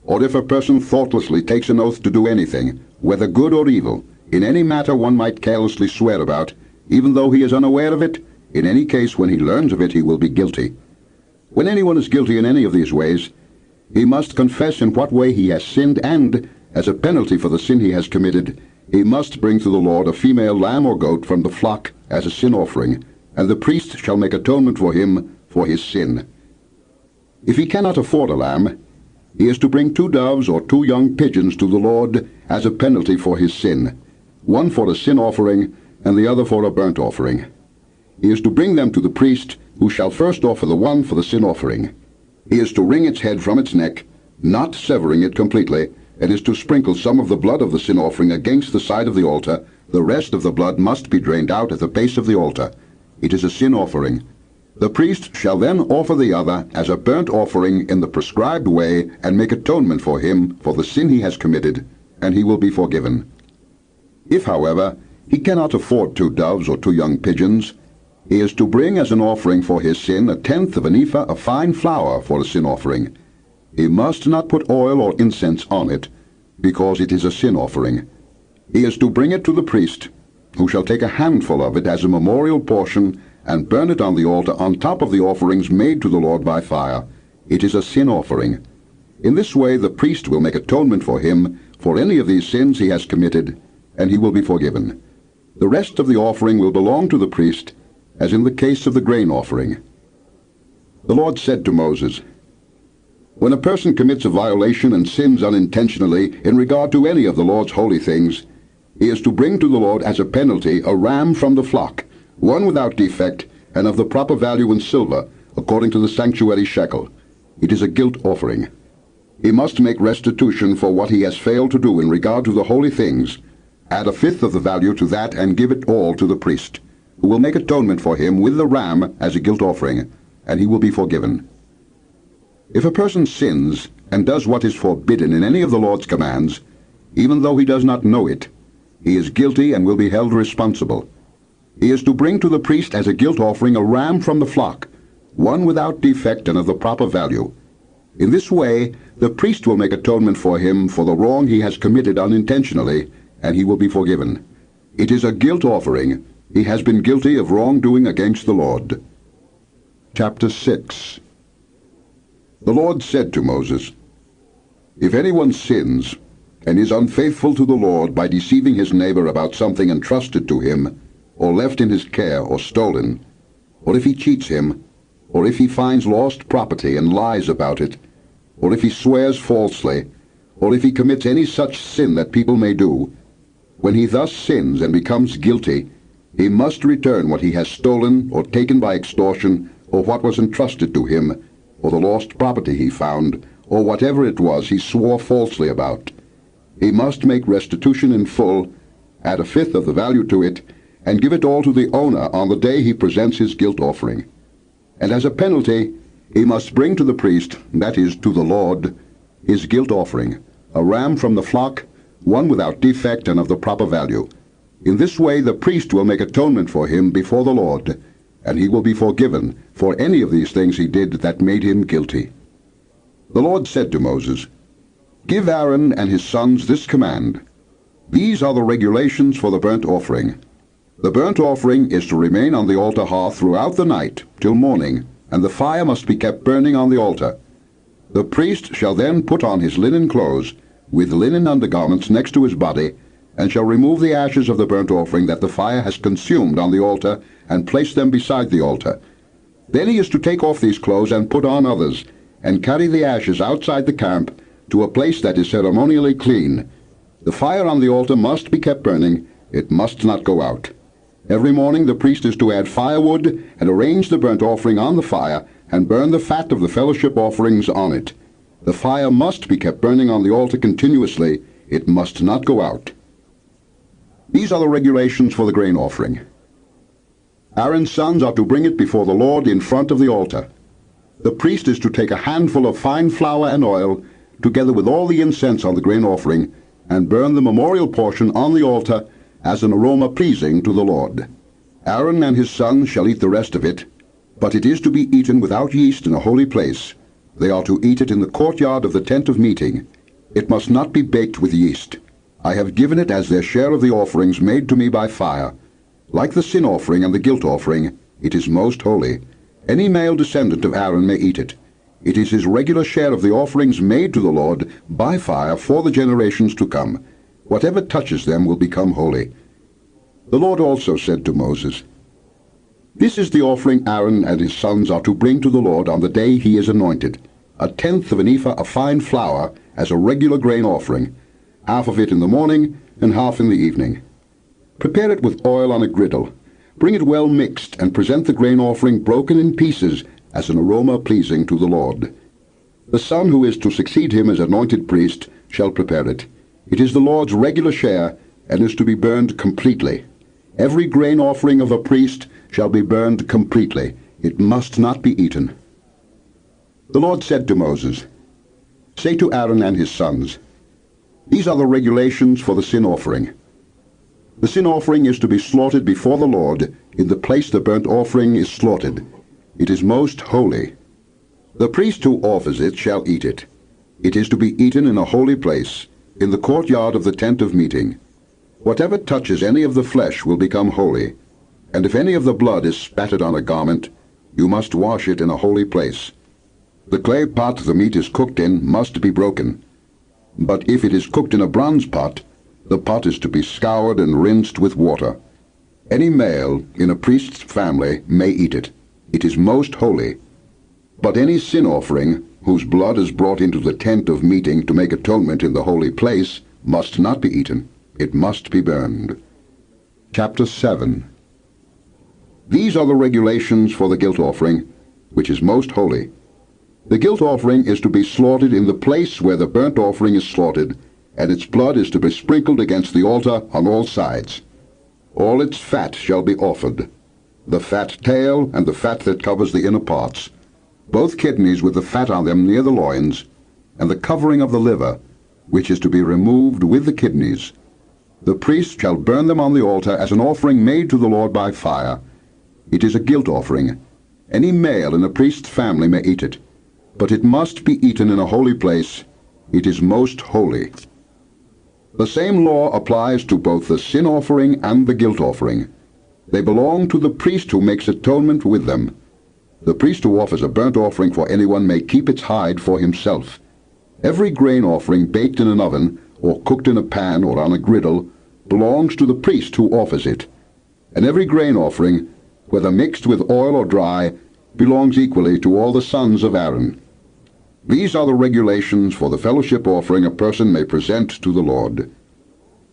Or if a person thoughtlessly takes an oath to do anything, whether good or evil, in any matter one might carelessly swear about, even though he is unaware of it, in any case when he learns of it he will be guilty. When anyone is guilty in any of these ways, he must confess in what way he has sinned, and, as a penalty for the sin he has committed, he must bring to the Lord a female lamb or goat from the flock as a sin offering, and the priest shall make atonement for him for his sin. If he cannot afford a lamb, he is to bring 2 doves or 2 young pigeons to the Lord as a penalty for his sin, one for a sin offering and the other for a burnt offering. He is to bring them to the priest, who shall first offer the one for the sin offering. He is to wring its head from its neck, not severing it completely, and is to sprinkle some of the blood of the sin offering against the side of the altar. The rest of the blood must be drained out at the base of the altar. It is a sin offering. The priest shall then offer the other as a burnt offering in the prescribed way and make atonement for him for the sin he has committed, and he will be forgiven. If, however, he cannot afford 2 doves or 2 young pigeons, he is to bring as an offering for his sin 1/10 of an ephah of fine flour for a sin offering. He must not put oil or incense on it, because it is a sin offering. He is to bring it to the priest, who shall take a handful of it as a memorial portion and burn it on the altar on top of the offerings made to the Lord by fire. It is a sin offering. In this way the priest will make atonement for him for any of these sins he has committed, and he will be forgiven. The rest of the offering will belong to the priest, as in the case of the grain offering. The Lord said to Moses, "When a person commits a violation and sins unintentionally in regard to any of the Lord's holy things, he is to bring to the Lord as a penalty a ram from the flock, one without defect, and of the proper value in silver, according to the sanctuary shekel. It is a guilt offering. He must make restitution for what he has failed to do in regard to the holy things, add 1/5 of the value to that, and give it all to the priest, who will make atonement for him with the ram as a guilt offering, and he will be forgiven. If a person sins and does what is forbidden in any of the Lord's commands, even though he does not know it, he is guilty and will be held responsible. He is to bring to the priest as a guilt offering a ram from the flock, one without defect and of the proper value. In this way the priest will make atonement for him for the wrong he has committed unintentionally, and he will be forgiven. It is a guilt offering. He has been guilty of wrongdoing against the Lord." Chapter 6. The Lord said to Moses, "If anyone sins and is unfaithful to the Lord by deceiving his neighbor about something entrusted to him, or left in his care, or stolen, or if he cheats him, or if he finds lost property and lies about it, or if he swears falsely, or if he commits any such sin that people may do, when he thus sins and becomes guilty, he must return what he has stolen or taken by extortion, or what was entrusted to him, or the lost property he found, or whatever it was he swore falsely about. He must make restitution in full, add a fifth of the value to it, and give it all to the owner on the day he presents his guilt offering. And as a penalty, he must bring to the priest, that is, to the Lord, his guilt offering, a ram from the flock, one without defect and of the proper value. In this way the priest will make atonement for him before the Lord, and he will be forgiven for any of these things he did that made him guilty. The Lord said to Moses, "Give Aaron and his sons this command. These are the regulations for the burnt offering. The burnt offering is to remain on the altar hearth throughout the night till morning, and the fire must be kept burning on the altar. The priest shall then put on his linen clothes, with linen undergarments next to his body, and shall remove the ashes of the burnt offering that the fire has consumed on the altar, and place them beside the altar. Then he is to take off these clothes and put on others, and carry the ashes outside the camp to a place that is ceremonially clean. The fire on the altar must be kept burning, it must not go out. Every morning the priest is to add firewood and arrange the burnt offering on the fire, and burn the fat of the fellowship offerings on it. The fire must be kept burning on the altar continuously, it must not go out. These are the regulations for the grain offering. Aaron's sons are to bring it before the Lord in front of the altar. The priest is to take a handful of fine flour and oil, together with all the incense on the grain offering, and burn the memorial portion on the altar as an aroma pleasing to the Lord. Aaron and his sons shall eat the rest of it, but it is to be eaten without yeast in a holy place. They are to eat it in the courtyard of the tent of meeting. It must not be baked with yeast. I have given it as their share of the offerings made to me by fire. Like the sin offering and the guilt offering, it is most holy. Any male descendant of Aaron may eat it. It is his regular share of the offerings made to the Lord by fire for the generations to come. Whatever touches them will become holy. The Lord also said to Moses, "This is the offering Aaron and his sons are to bring to the Lord on the day he is anointed, 1/10 of an ephah of fine flour as a regular grain offering, half of it in the morning and half in the evening. Prepare it with oil on a griddle. Bring it well mixed, and present the grain offering broken in pieces as an aroma pleasing to the Lord. The son who is to succeed him as anointed priest shall prepare it. It is the Lord's regular share, and is to be burned completely. Every grain offering of a priest shall be burned completely. It must not be eaten." The Lord said to Moses, "Say to Aaron and his sons, these are the regulations for the sin offering. The sin offering is to be slaughtered before the Lord in the place the burnt offering is slaughtered. It is most holy. The priest who offers it shall eat it. It is to be eaten in a holy place, in the courtyard of the tent of meeting. Whatever touches any of the flesh will become holy, and if any of the blood is spattered on a garment, you must wash it in a holy place. The clay pot the meat is cooked in must be broken. But if it is cooked in a bronze pot, the pot is to be scoured and rinsed with water. Any male in a priest's family may eat it. It is most holy. But any sin offering, whose blood is brought into the tent of meeting to make atonement in the holy place, must not be eaten. It must be burned." Chapter 7. These are the regulations for the guilt offering, which is most holy. The guilt offering is to be slaughtered in the place where the burnt offering is slaughtered, and its blood is to be sprinkled against the altar on all sides. All its fat shall be offered, the fat tail and the fat that covers the inner parts, both kidneys with the fat on them near the loins, and the covering of the liver, which is to be removed with the kidneys. The priest shall burn them on the altar as an offering made to the Lord by fire. It is a guilt offering. Any male in a priest's family may eat it, but it must be eaten in a holy place. It is most holy. The same law applies to both the sin offering and the guilt offering. They belong to the priest who makes atonement with them. The priest who offers a burnt offering for anyone may keep its hide for himself. Every grain offering baked in an oven, or cooked in a pan or on a griddle, belongs to the priest who offers it. And every grain offering, whether mixed with oil or dry, belongs equally to all the sons of Aaron. These are the regulations for the fellowship offering a person may present to the Lord.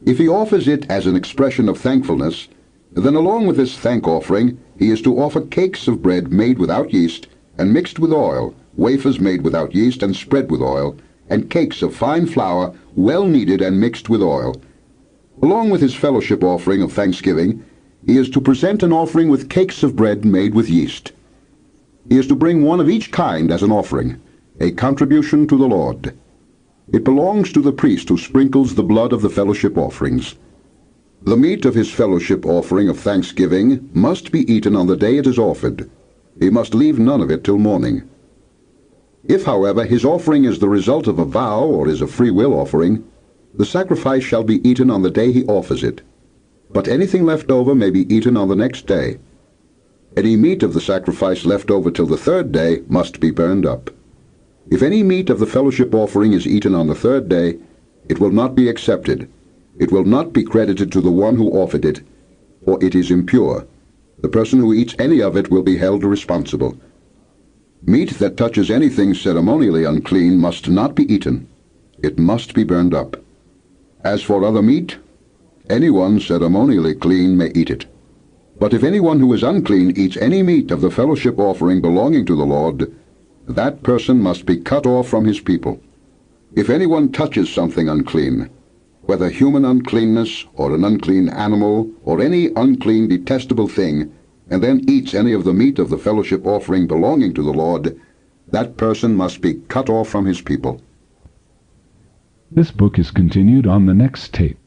If he offers it as an expression of thankfulness, then along with this thank offering he is to offer cakes of bread made without yeast and mixed with oil, wafers made without yeast and spread with oil, and cakes of fine flour well kneaded and mixed with oil. Along with his fellowship offering of thanksgiving, he is to present an offering with cakes of bread made with yeast. He is to bring one of each kind as an offering, a contribution to the Lord. It belongs to the priest who sprinkles the blood of the fellowship offerings. The meat of his fellowship offering of thanksgiving must be eaten on the day it is offered. He must leave none of it till morning. If, however, his offering is the result of a vow or is a free will offering, the sacrifice shall be eaten on the day he offers it. But anything left over may be eaten on the next day. Any meat of the sacrifice left over till the third day must be burned up. If any meat of the fellowship offering is eaten on the third day, it will not be accepted. It will not be credited to the one who offered it, for it is impure. The person who eats any of it will be held responsible. Meat that touches anything ceremonially unclean must not be eaten. It must be burned up. As for other meat, anyone ceremonially clean may eat it. But if anyone who is unclean eats any meat of the fellowship offering belonging to the Lord, that person must be cut off from his people. If anyone touches something unclean, whether human uncleanness or an unclean animal or any unclean detestable thing, and then eats any of the meat of the fellowship offering belonging to the Lord, that person must be cut off from his people. This book is continued on the next tape.